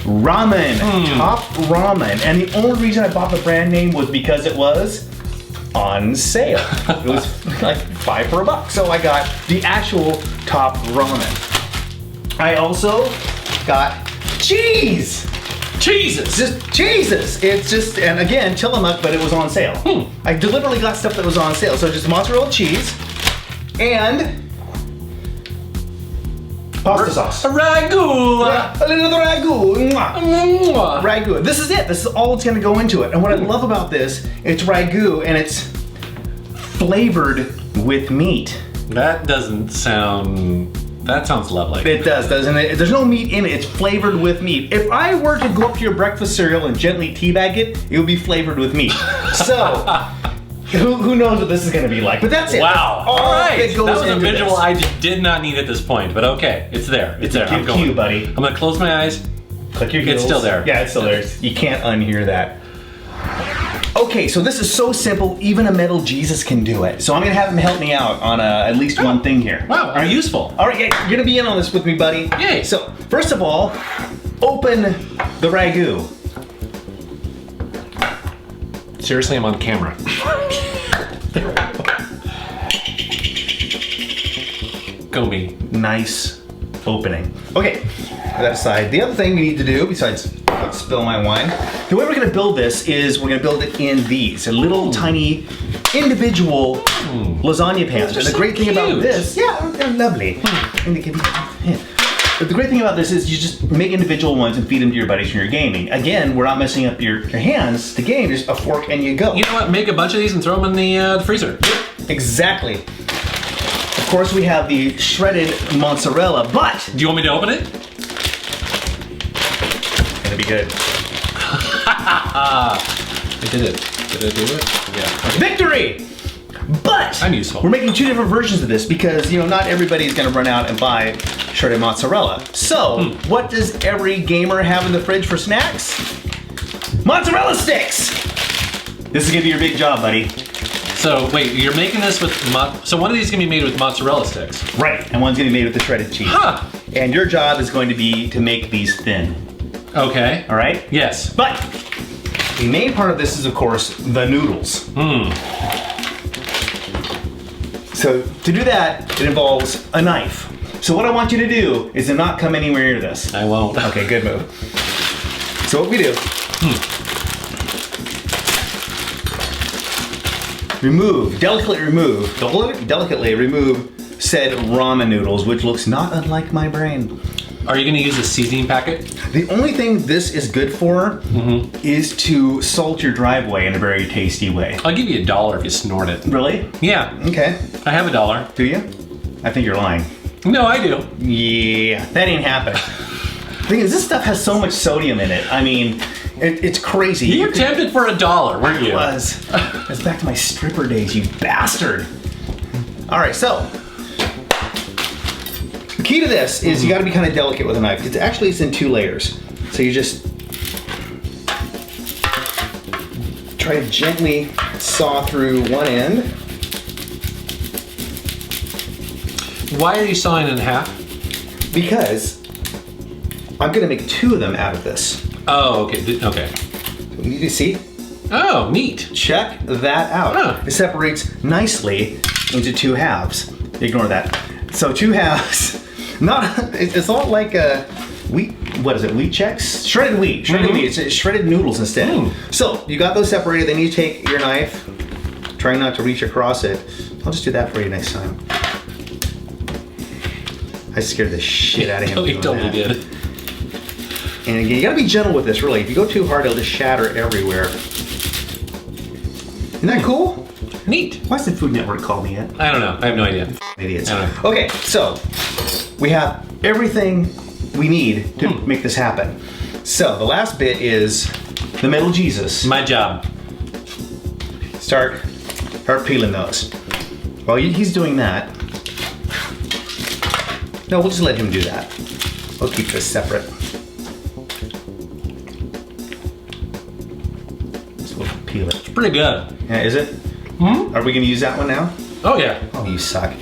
ramen, top ramen, and the only reason I bought the brand name was because it was on sale. It was like 5 for $1, so I got the actual top ramen. I also got cheese. Jesus! Just Jesus! It's just, and again, Tillamook, but it was on sale. I deliberately got stuff that was on sale, so just mozzarella cheese and pasta sauce. A ragu! A little ragu. Mwah. Ragu. This is it. This is all that's going to go into it. And what I love about this, it's ragu and it's flavored with meat. That sounds lovely. It does, doesn't it? There's no meat in it. It's flavored with meat. If I were to go up to your breakfast cereal and gently teabag it, it would be flavored with meat. So, who knows what this is going to be like? But that's it. Wow. That's all right. that goes that was a into visual this. I did not need at this point, but okay. It's there. It's there. I'm going. Cue, buddy. I'm going to close my eyes. Click your heels. It's still there. Yeah, it's still there. You can't unhear that. Okay, so this is so simple, even a Metal Jesus can do it. So I'm gonna have him help me out on at least one thing here. Wow, are you useful? All right, yeah, you're gonna be in on this with me, buddy. Yay. So, first of all, open the ragu. Seriously, I'm on camera. Go me. Nice opening. Okay, that aside, the other thing we need to do, besides spill my wine, the way we're gonna build this is we're gonna build it in these little tiny individual lasagna pans. And the great thing about this, yeah, they're lovely. But the great thing about this is you just make individual ones and feed them to your buddies when you're gaming. Again, we're not messing up your hands to game, just a fork and you go. You know what, make a bunch of these and throw them in the freezer. Exactly. Of course, we have the shredded mozzarella, but... Do you want me to open it? It's gonna be good. I did it. Did I do it? Yeah. Victory! But I'm useful. we're making 2 different versions of this because, you know, not everybody's going to run out and buy shredded mozzarella. So, what does every gamer have in the fridge for snacks? Mozzarella sticks! This is going to be your big job, buddy. So, wait, you're making this with, so one of these is going to be made with mozzarella sticks. Right, and one's going to be made with the shredded cheese. Huh. And your job is going to be to make these thin. Okay. All right? Yes. But the main part of this is, of course, the noodles. So to do that, it involves a knife. So what I want you to do is to not come anywhere near this. I won't. Okay, good move. So what we do, delicately remove said ramen noodles, which looks not unlike my brain. Are you going to use a seasoning packet? The only thing this is good for is to salt your driveway in a very tasty way. I'll give you $1 if you snort it. Really? Yeah. Okay. I have $1. Do you? I think you're lying. No, I do. Yeah, that ain't happening. The thing is, this stuff has so much sodium in it. I mean, it's crazy. You were tempted for $1, weren't you? I was. It's back to my stripper days, you bastard. All right, so the key to this is you got to be kind of delicate with a knife. It's in 2 layers. So you just try to gently saw through one end. Why are you sawing it in half? Because I'm gonna make 2 of them out of this. Oh, okay. Okay. You see? Oh, neat. Check that out. Huh. It separates nicely into 2 halves. Ignore that. So 2 halves. It's not like a wheat. What is it? Wheat checks? Shredded wheat. Shredded wheat. It's shredded noodles instead. So you got those separated. Then you take your knife. Try not to reach across it. I'll just do that for you next time. I scared the shit out of him. He totally did. And again, you gotta be gentle with this, really. If you go too hard, it'll just shatter everywhere. Isn't that cool? Neat. Why hasn't Food Network called me yet? I don't know. I have no idea. Idiots. I don't know. Okay, so we have everything we need to make this happen. So the last bit is the Metal Jesus. My job. Start peeling those. While he's doing that, no, we'll just let him do that. We'll keep this separate. So we'll peel it. It's pretty good. Yeah, is it? Are we gonna use that one now? Oh, yeah. Oh, you suck.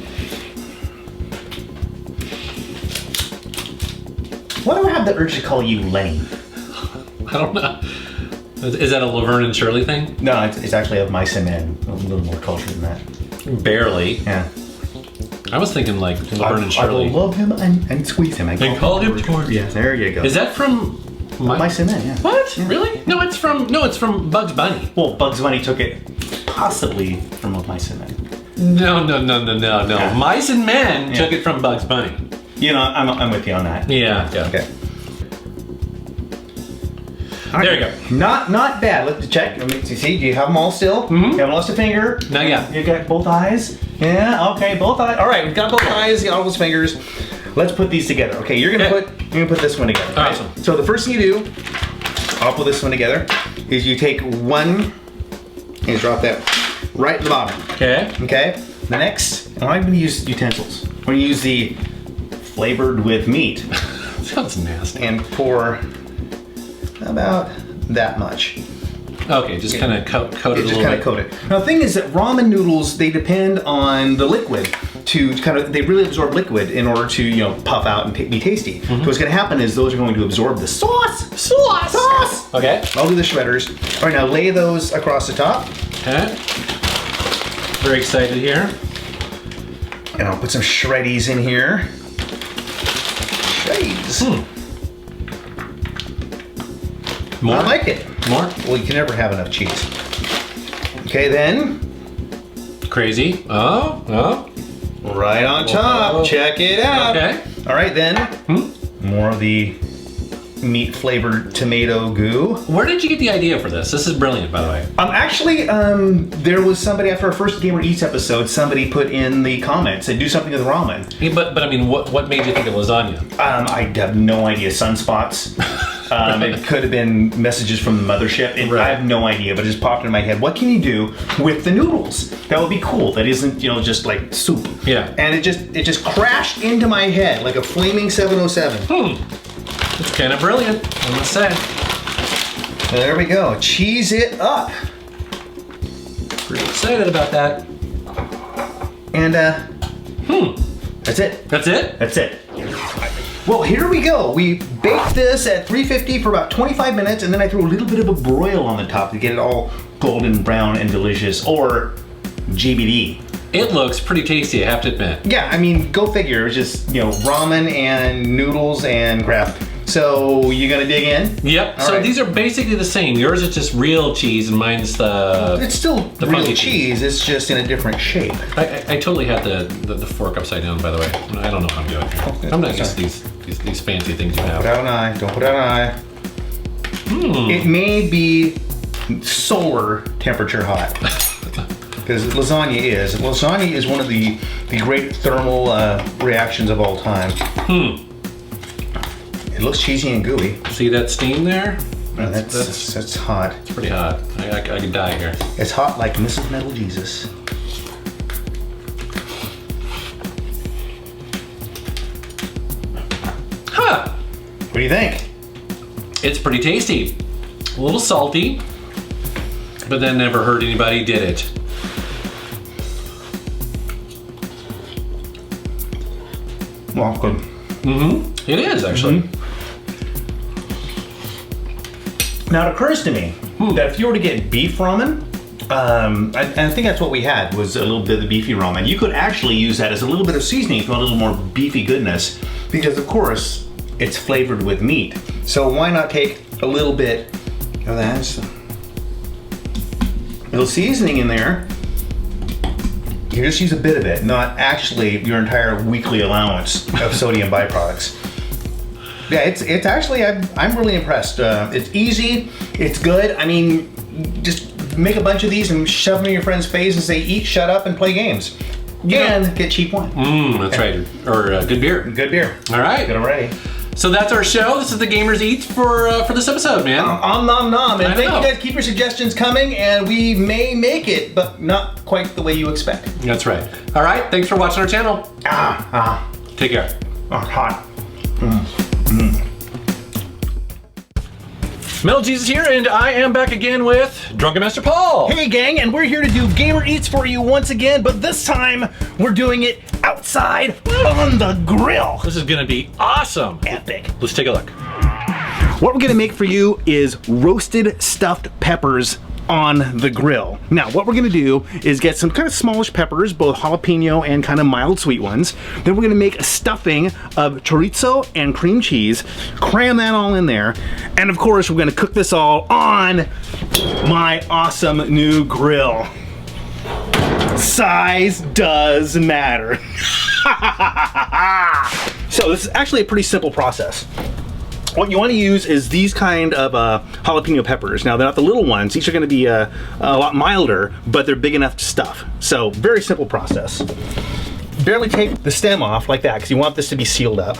Why do I have the urge to call you lame? I don't know. Is that a Laverne and Shirley thing? No, it's actually of mice and men. A little more culture than that. Barely. Yeah. I was thinking like Laverne and I Shirley. will love him and squeeze him. And call him George. Yeah, there you go. Is that from mice and men? Yeah. What? Really? No, it's from Bugs Bunny. Well, Bugs Bunny took it possibly from of mice and men. No. Yeah. Mice and Men took it from Bugs Bunny. You know, I'm with you on that. Yeah. Okay. There you go. Not bad. Let's check. See, do you have them all still? You haven't lost a finger? No, yeah. You got both eyes? Yeah, okay, both eyes. All right, we've got both eyes, all those fingers. Let's put these together. Okay, you're gonna put this one together. Right? Awesome. So the first thing you do, I'll put this one together, is you take one and drop that right at the bottom. Okay. Okay. The next, and I'm gonna use utensils. I'm gonna use the flavored with meat. Sounds nasty. And pour about that much. Okay, just kind of coat it a little bit. Just kind of coat it. Now the thing is that ramen noodles, they depend on the liquid to they really absorb liquid in order to, puff out and be tasty. So what's going to happen is those are going to absorb the sauce. Okay. I'll do the shredders. All right, now lay those across the top. Okay. Very excited here. And I'll put some shreddies in here. Shreddies. More? I like it. More? Well, you can never have enough cheese. Okay, then. Crazy. Oh. Right on top. Whoa. Check it out. Okay. All right, then. More of the meat flavored tomato goo. Where did you get the idea for this? This is brilliant, by the way. Actually, there was somebody after our first Gamer Eats episode, somebody put in the comments, said do something with ramen. Yeah, but I mean, what made you think of lasagna? I have no idea. Sunspots. It could have been messages from the mothership. And I have no idea, but it just popped into my head. What can you do with the noodles? That would be cool. That isn't, just like soup. Yeah. And it just crashed into my head like a flaming 707. It's kind of brilliant, I must say. There we go. Cheese it up. Pretty excited about that. And that's it. That's it? That's it. Well, here we go. We baked this at 350 for about 25 minutes, and then I threw a little bit of a broil on the top to get it all golden brown and delicious, or GBD. It looks pretty tasty, I have to admit. Yeah, I mean, go figure. It's just, ramen and noodles and crap. So, you gonna dig in? Yep. All so right. These are basically the same. Yours is just real cheese, and mine's the. It's still the real funky cheese. It's just in a different shape. I totally had the fork upside down, by the way. I don't know what I'm doing here. I'm not used to these fancy things you have. Put out an eye. Don't put out an eye. It may be solar temperature hot. Because lasagna is one of the great thermal reactions of all time. It looks cheesy and gooey. See that steam there? That's hot. It's pretty hot. I could die here. It's hot like Mrs. Metal Jesus. Huh. What do you think? It's pretty tasty. A little salty, but then never hurt anybody, did it? Well, good. It is, actually. Now it occurs to me that if you were to get beef ramen, I think that's what we had, was a little bit of the beefy ramen. You could actually use that as a little bit of seasoning if you want a little more beefy goodness, because of course it's flavored with meat. So why not take a little bit of that, little seasoning in there. You just use a bit of it, not actually your entire weekly allowance of sodium byproducts. Yeah, it's actually, I'm really impressed. It's easy, it's good. I mean, just make a bunch of these and shove them in your friend's face and say, eat, shut up, and play games. And get cheap wine. That's right. Or good beer. Good beer. All right. Get them ready. So that's our show. This is the Gamers Eats for this episode, man. Nom nom. And thank know. you guys. Keep your suggestions coming, and we may make it, but not quite the way you expect. That's right. All right. Thanks for watching our channel. Take care. Hot. Metal Jesus here, and I am back again with Drunken Master Paul. Hey gang, and we're here to do Gamer Eats for you once again, but this time we're doing it outside on the grill. This is gonna be awesome. Epic. Let's take a look. What we're gonna make for you is roasted stuffed peppers on the grill. Now, what we're gonna do is get some kind of smallish peppers, both jalapeno and kind of mild sweet ones. Then we're gonna make a stuffing of chorizo and cream cheese, cram that all in there, and of course, we're gonna cook this all on my awesome new grill. Size does matter. So this is actually a pretty simple process. What you want to use is these kind of jalapeno peppers. Now, they're not the little ones. These are going to be a lot milder, but they're big enough to stuff. So, very simple process. Barely take the stem off like that, because you want this to be sealed up.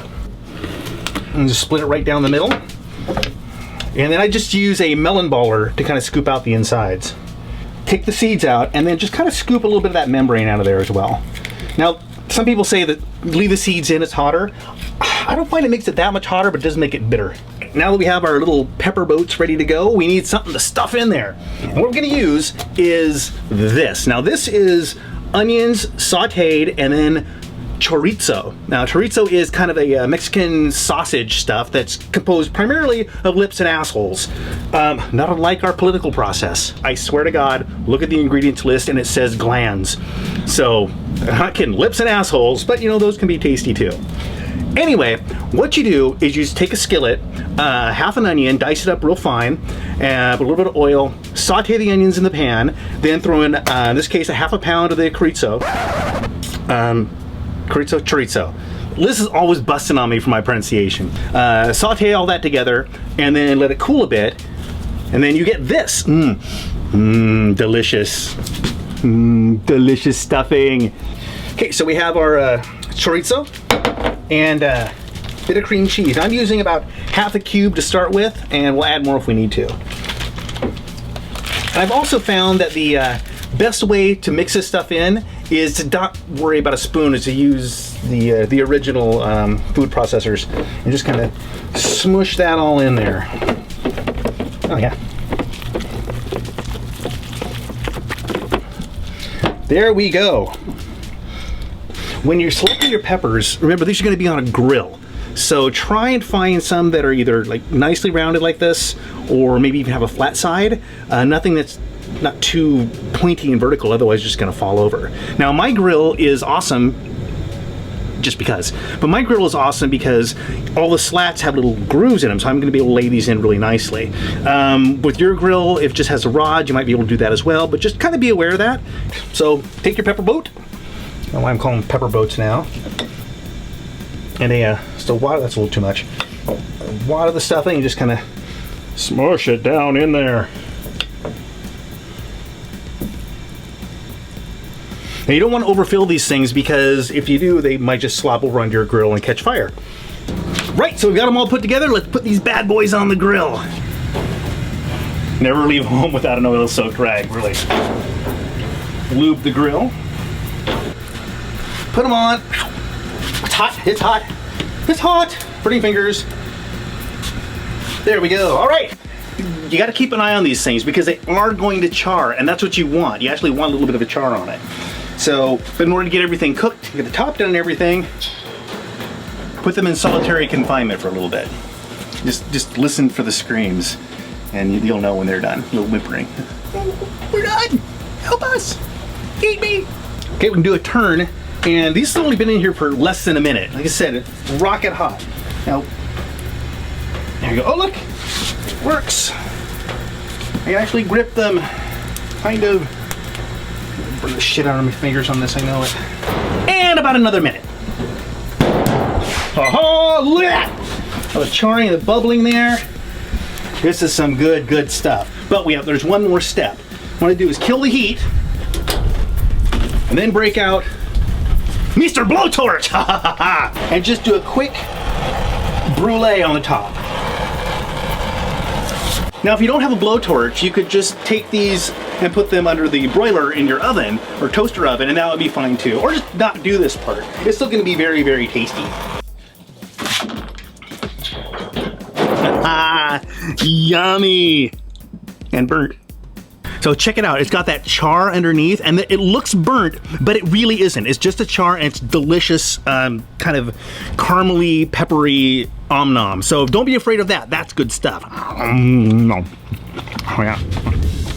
And just split it right down the middle. And then I just use a melon baller to kind of scoop out the insides. Take the seeds out, and then just kind of scoop a little bit of that membrane out of there as well. Now, some people say that leave the seeds in, it's hotter. I don't find it makes it that much hotter, but it does make it bitter. Now that we have our little pepper boats ready to go, we need something to stuff in there. And what we're gonna use is this. Now this is onions sauteed and then chorizo. Now chorizo is kind of a Mexican sausage stuff that's composed primarily of lips and assholes. Not unlike our political process. I swear to God, look at the ingredients list and it says glands. So, I'm not kidding, lips and assholes, but those can be tasty too. Anyway, what you do is you just take a skillet, half an onion, dice it up real fine, put a little bit of oil, saute the onions in the pan, then throw in this case, a half a pound of the chorizo. Chorizo. Liz is always busting on me for my pronunciation. Saute all that together, and then let it cool a bit, and then you get this. Delicious. Delicious stuffing. Okay, so we have our chorizo, and bit of cream cheese. I'm using about half a cube to start with, and we'll add more if we need to. I've also found that the best way to mix this stuff in is to not worry about a spoon, is to use the original food processors and just kind of smush that all in there. Oh yeah. There we go. When you're selecting your peppers, remember these are going to be on a grill. So try and find some that are either like nicely rounded like this, or maybe even have a flat side. Nothing that's not too pointy and vertical, otherwise it's just going to fall over. Now my grill is awesome just because, but my grill is awesome because all the slats have little grooves in them, so I'm going to be able to lay these in really nicely. With your grill, if it just has a rod, you might be able to do that as well, but just kind of be aware of that. So take your pepper boat. I don't know why I'm calling them pepper boats now. And still water, that's a little too much. Water the stuffing and just kind of smush it down in there. Now you don't want to overfill these things because if you do, they might just slop over onto your grill and catch fire. Right, so we've got them all put together. Let's put these bad boys on the grill. Never leave home without an oil-soaked rag, really. Lube the grill. Put them on. It's hot, it's hot, it's hot. Pretty fingers. There we go. All right. You got to keep an eye on these things because they are going to char, and that's what you want. You actually want a little bit of a char on it. So, but in order to get everything cooked, get the top done and everything, put them in solitary confinement for a little bit. Just listen for the screams, and you'll know when they're done. A little whimpering. We're done. Help us. Eat me. Okay, we can do a turn, and these have only been in here for less than a minute. Like I said, it's rocket hot. Now, there you go. Oh, look. It works. I can actually grip them, kind of. Burn the shit out of my fingers on this, I know it. And about another minute. Oh, look at that! Oh, the charring and the bubbling there. This is some good stuff. But there's one more step. What I want to do is kill the heat, and then break out Mr. Blowtorch! And just do a quick brulee on the top. Now, if you don't have a blowtorch, you could just take these and put them under the broiler in your oven or toaster oven, and that would be fine too. Or just not do this part. It's still going to be very, very tasty. Yummy! And burnt. So check it out. It's got that char underneath, and it looks burnt, but it really isn't. It's just a char, and it's delicious, kind of caramely, peppery nom. So don't be afraid of that. That's good stuff. Oh yeah.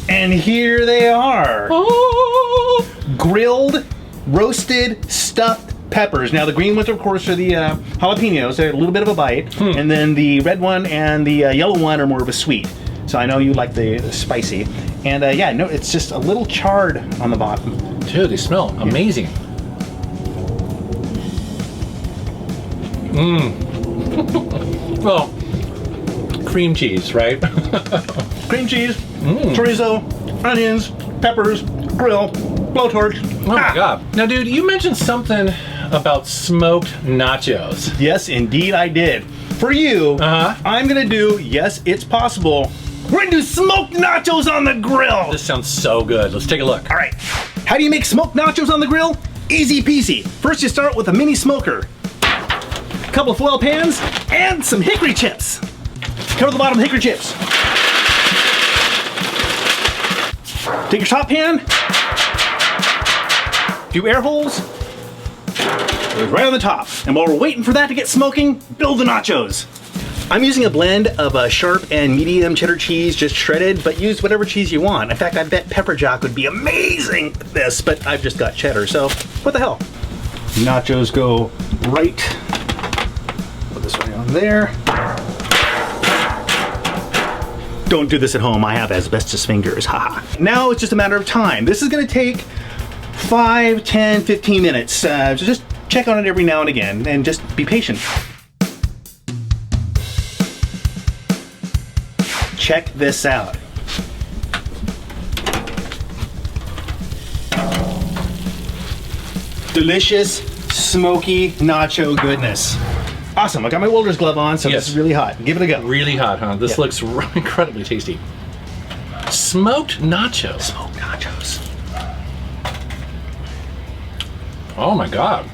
And here they are. Oh. Grilled, roasted, stuffed peppers. Now the green ones, of course, are the jalapenos. They're a little bit of a bite, and then the red one and the yellow one are more of a sweet. So I know you like the spicy. And yeah, no, it's just a little charred on the bottom. Dude, they smell amazing. Well, cream cheese, right? Cream cheese, chorizo, onions, peppers, grill, blowtorch. Oh my god. Now, dude, you mentioned something about smoked nachos. Yes, indeed I did. For you, I'm gonna do, yes, it's possible, we're gonna do smoked nachos on the grill. This sounds so good. Let's take a look. All right. How do you make smoked nachos on the grill? Easy peasy. First you start with a mini smoker, a couple of foil pans, and some hickory chips. Cover the bottom with hickory chips. Take your top pan, do air holes, right on the top. And while we're waiting for that to get smoking, build the nachos. I'm using a blend of sharp and medium cheddar cheese, just shredded, but use whatever cheese you want. In fact, I bet pepper jack would be amazing with this, but I've just got cheddar, so what the hell? Nachos go right. Put this one on there. Don't do this at home. I have asbestos fingers, haha. Now it's just a matter of time. This is gonna take 5, 10, 15 minutes. So just check on it every now and again and just be patient. Check this out. Delicious, smoky nacho goodness. Awesome. I got my welder's glove on, so Yes. this is really hot. Give it a go. Really hot, huh? This Yeah. looks incredibly tasty. Smoked nachos. Smoked nachos. Oh my god.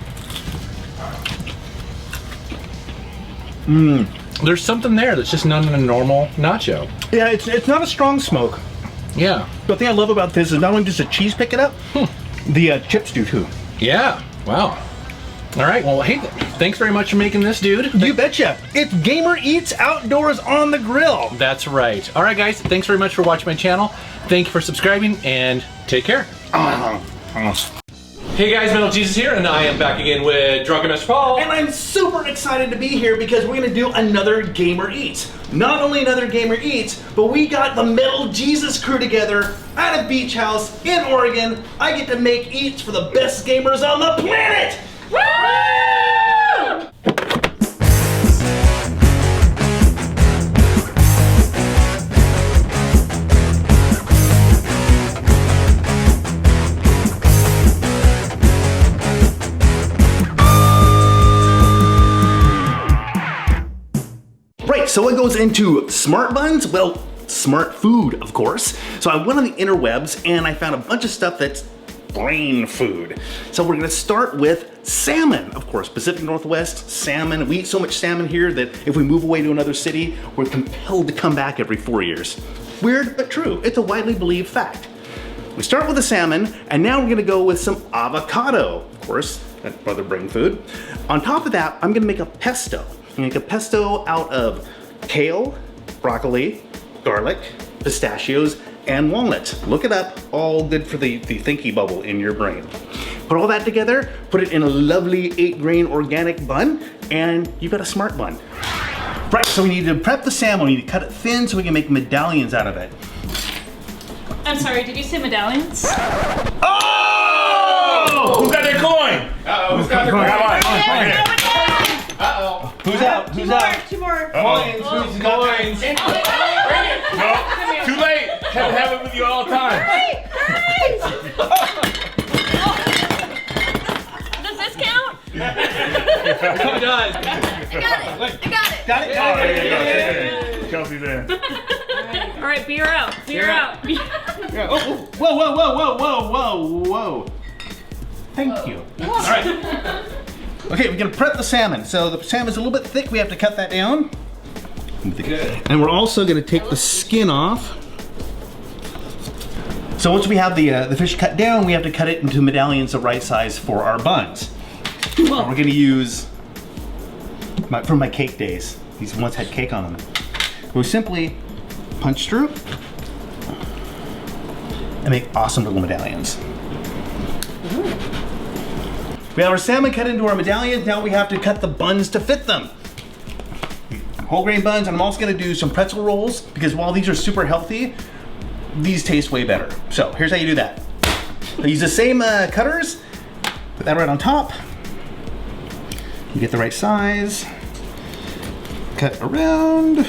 There's something there that's just not in a normal nacho. Yeah, it's not a strong smoke. Yeah. The thing I love about this is not only does the cheese pick it up, the chips do too. Yeah. Wow. All right. Well, hey, thanks very much for making this, dude. You betcha. It's Gamer Eats Outdoors on the Grill. That's right. All right, guys. Thanks very much for watching my channel. Thank you for subscribing, and take care. Hey guys, Metal Jesus here, and I am back again with Drunken Master Paul. And I'm super excited to be here because we're gonna do another Gamer Eats. Not only another Gamer Eats, but we got the Metal Jesus crew together at a beach house in Oregon. I get to make eats for the best gamers on the planet! Woo! Right, so what goes into smart buns? Well, smart food, of course. So I went on the interwebs and I found a bunch of stuff that's brain food. So we're gonna start with salmon. Of course, Pacific Northwest, salmon. We eat so much salmon here that if we move away to another city, we're compelled to come back every 4 years. Weird, but true. It's a widely believed fact. We start with the salmon, and now we're gonna go with some avocado. Of course, that's other brain food. On top of that, I'm gonna make a pesto. I'm gonna make a pesto out of kale, broccoli, garlic, pistachios, and walnuts. Look it up, all good for the thinky bubble in your brain. Put all that together, put it in a lovely 8-grain organic bun, and you've got a smart bun. Right, so we need to prep the salmon. We need to cut it thin so we can make medallions out of it. I'm sorry, did you say medallions? Oh! Who got their coin? Uh-oh. Who's got their coin? Uh-oh. Who's out? Who's out? Two more. Coins. Coins. No, too late. Can't have it with you all the time. Does this count? Who does? I got it. Got it? Yeah. Kelsey's there. All right, beer out. Beer out. Yeah. Oh, whoa, whoa, whoa, whoa, whoa, whoa, whoa. Thank you. All right. Okay, we're gonna prep the salmon. So the salmon's a little bit thick. We have to cut that down. And we're also gonna take the skin off. So once we have the fish cut down, we have to cut it into medallions the right size for our buns. And we're gonna use from my cake days. These once had cake on them. We simply punch through and make awesome little medallions. We have our salmon cut into our medallions. Now we have to cut the buns to fit them. Whole grain buns, and I'm also gonna do some pretzel rolls because while these are super healthy, these taste way better. So here's how you do that. I use the same cutters, put that right on top. You get the right size, cut around.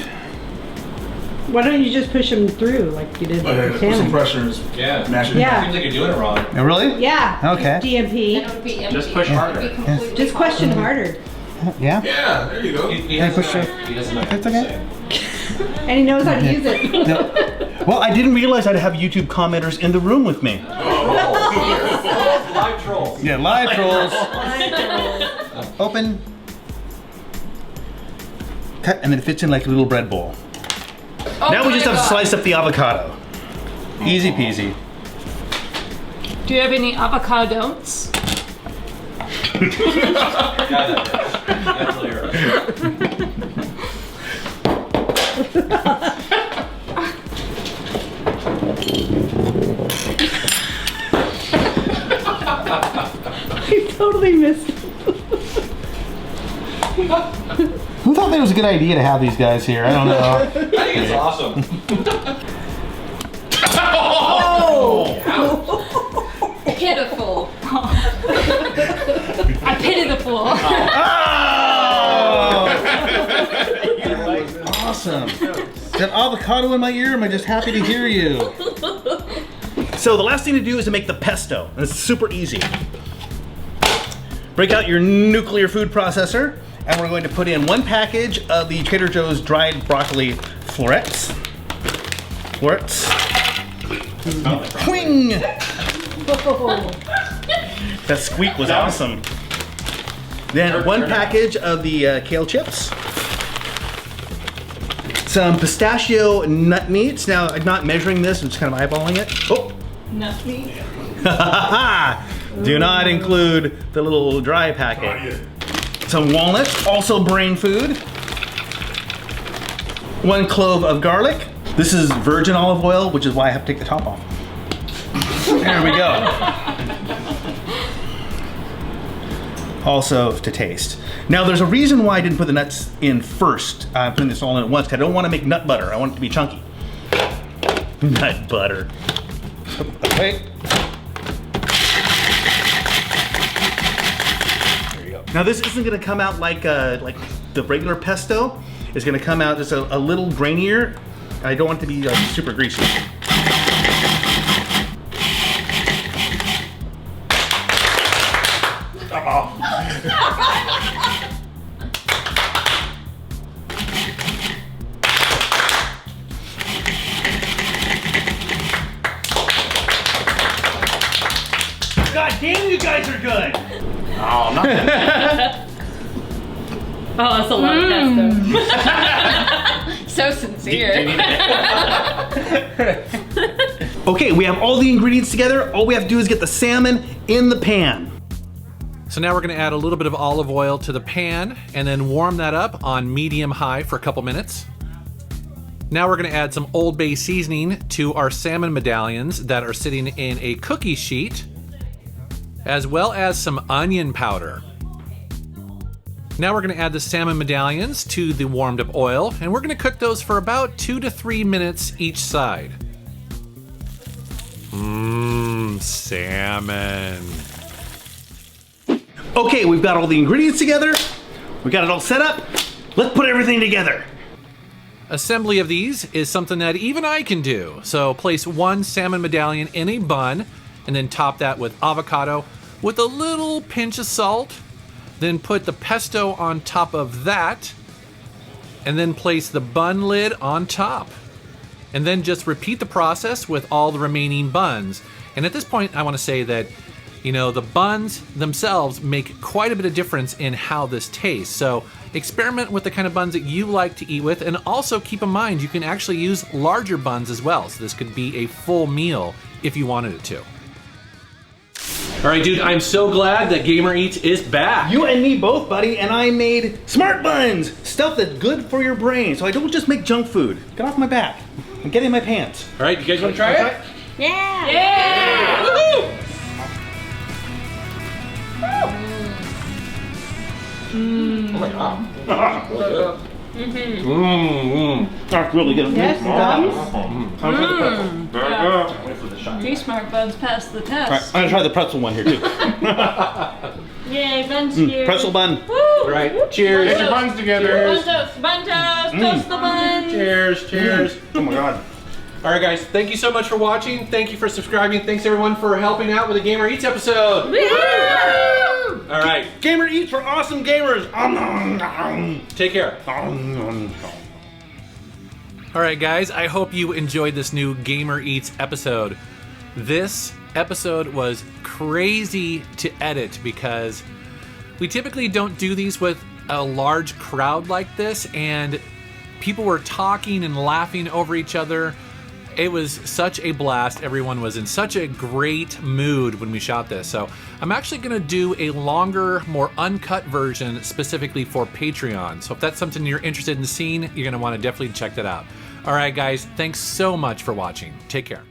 Why don't you just push them through like you did with the Some salmon? pressures. Yeah. Mash it. Yeah. Seems like you're doing it wrong. Oh, really? Yeah. Okay. DMP. Just push harder. Just question harder. Yeah? Yeah, there you go. He Can I push doesn't know. He doesn't know what That's to okay. say. And he knows how to use it. No. Well, I didn't realize I'd have YouTube commenters in the room with me. Live trolls. Yeah, live trolls. Open. Cut, and then it fits in like a little bread bowl. Now we just have to slice up the avocado. Easy peasy. Do you have any avocados? He totally missed it. Who thought that was a good idea to have these guys here? I don't know. I think it's awesome. Pitiful. I pity the fool. Oh! Awesome. Got avocado in my ear. Am I just happy to hear you? So the last thing to do is to make the pesto. And it's super easy. Break out your nuclear food processor And we're going to put in 1 package of the Trader Joe's dried broccoli florets. Twing! That squeak was awesome. Then 1 package of the kale chips. Some pistachio nut meats. Now, I'm not measuring this, I'm just kind of eyeballing it. Oh! Nut meat. Do not include the little dry packet. Some walnuts, also brain food. 1 clove of garlic. This is virgin olive oil, which is why I have to take the top off. There we go. Also to taste. Now there's a reason why I didn't put the nuts in first. I'm putting this all in at once because I don't want to make nut butter. I want it to be chunky. Nut butter. Okay. There you go. Now this isn't going to come out like the regular pesto. It's going to come out just a little grainier. I don't want it to be super greasy. God damn, you guys are good! Oh, not Oh, that's a lot of pesto. So sincere. Okay, we have all the ingredients together. All we have to do is get the salmon in the pan. So now we're gonna add a little bit of olive oil to the pan and then warm that up on medium-high for a couple minutes. Now we're gonna add some Old Bay seasoning to our salmon medallions that are sitting in a cookie sheet, as well as some onion powder. Now we're gonna add the salmon medallions to the warmed up oil, and we're gonna cook those for about 2 to 3 minutes each side. Salmon. Okay, we've got all the ingredients together. We got it all set up. Let's put everything together. Assembly of these is something that even I can do. So place 1 salmon medallion in a bun, and then top that with avocado with a little pinch of salt. Then put the pesto on top of that, and then place the bun lid on top. And then just repeat the process with all the remaining buns. And at this point, I want to say that, you know, the buns themselves make quite a bit of difference in how this tastes. So experiment with the kind of buns that you like to eat with, and also keep in mind you can actually use larger buns as well. So this could be a full meal if you wanted it to. All right, dude, I'm so glad that Gamer Eats is back. You and me both, buddy, and I made smart buns, stuff that's good for your brain. So I don't just make junk food. Get off my back. I'm getting my pants. All right, you guys want to try it? Yeah. Yeah. Woo-hoo! Oh my god. That's really good. Yes, Very These smart buns passed the test. All right, I'm gonna try the pretzel one here too. Yay, buns here. Pretzel bun. Woo! All right, cheers. Get your buns together. Bun toast, toast the buns. Cheers, cheers. Oh my god. All right, guys, thank you so much for watching. Thank you for subscribing. Thanks, everyone, for helping out with the Gamer Eats episode. Woo! All right, Gamer Eats for awesome gamers. take care. All right, guys, I hope you enjoyed this new Gamer Eats episode. This episode was crazy to edit because we typically don't do these with a large crowd like this, and people were talking and laughing over each other. It was such a blast. Everyone was in such a great mood when we shot this. So I'm actually gonna do a longer, more uncut version specifically for Patreon. So if that's something you're interested in seeing, you're gonna wanna definitely check that out. All right, guys, thanks so much for watching. Take care.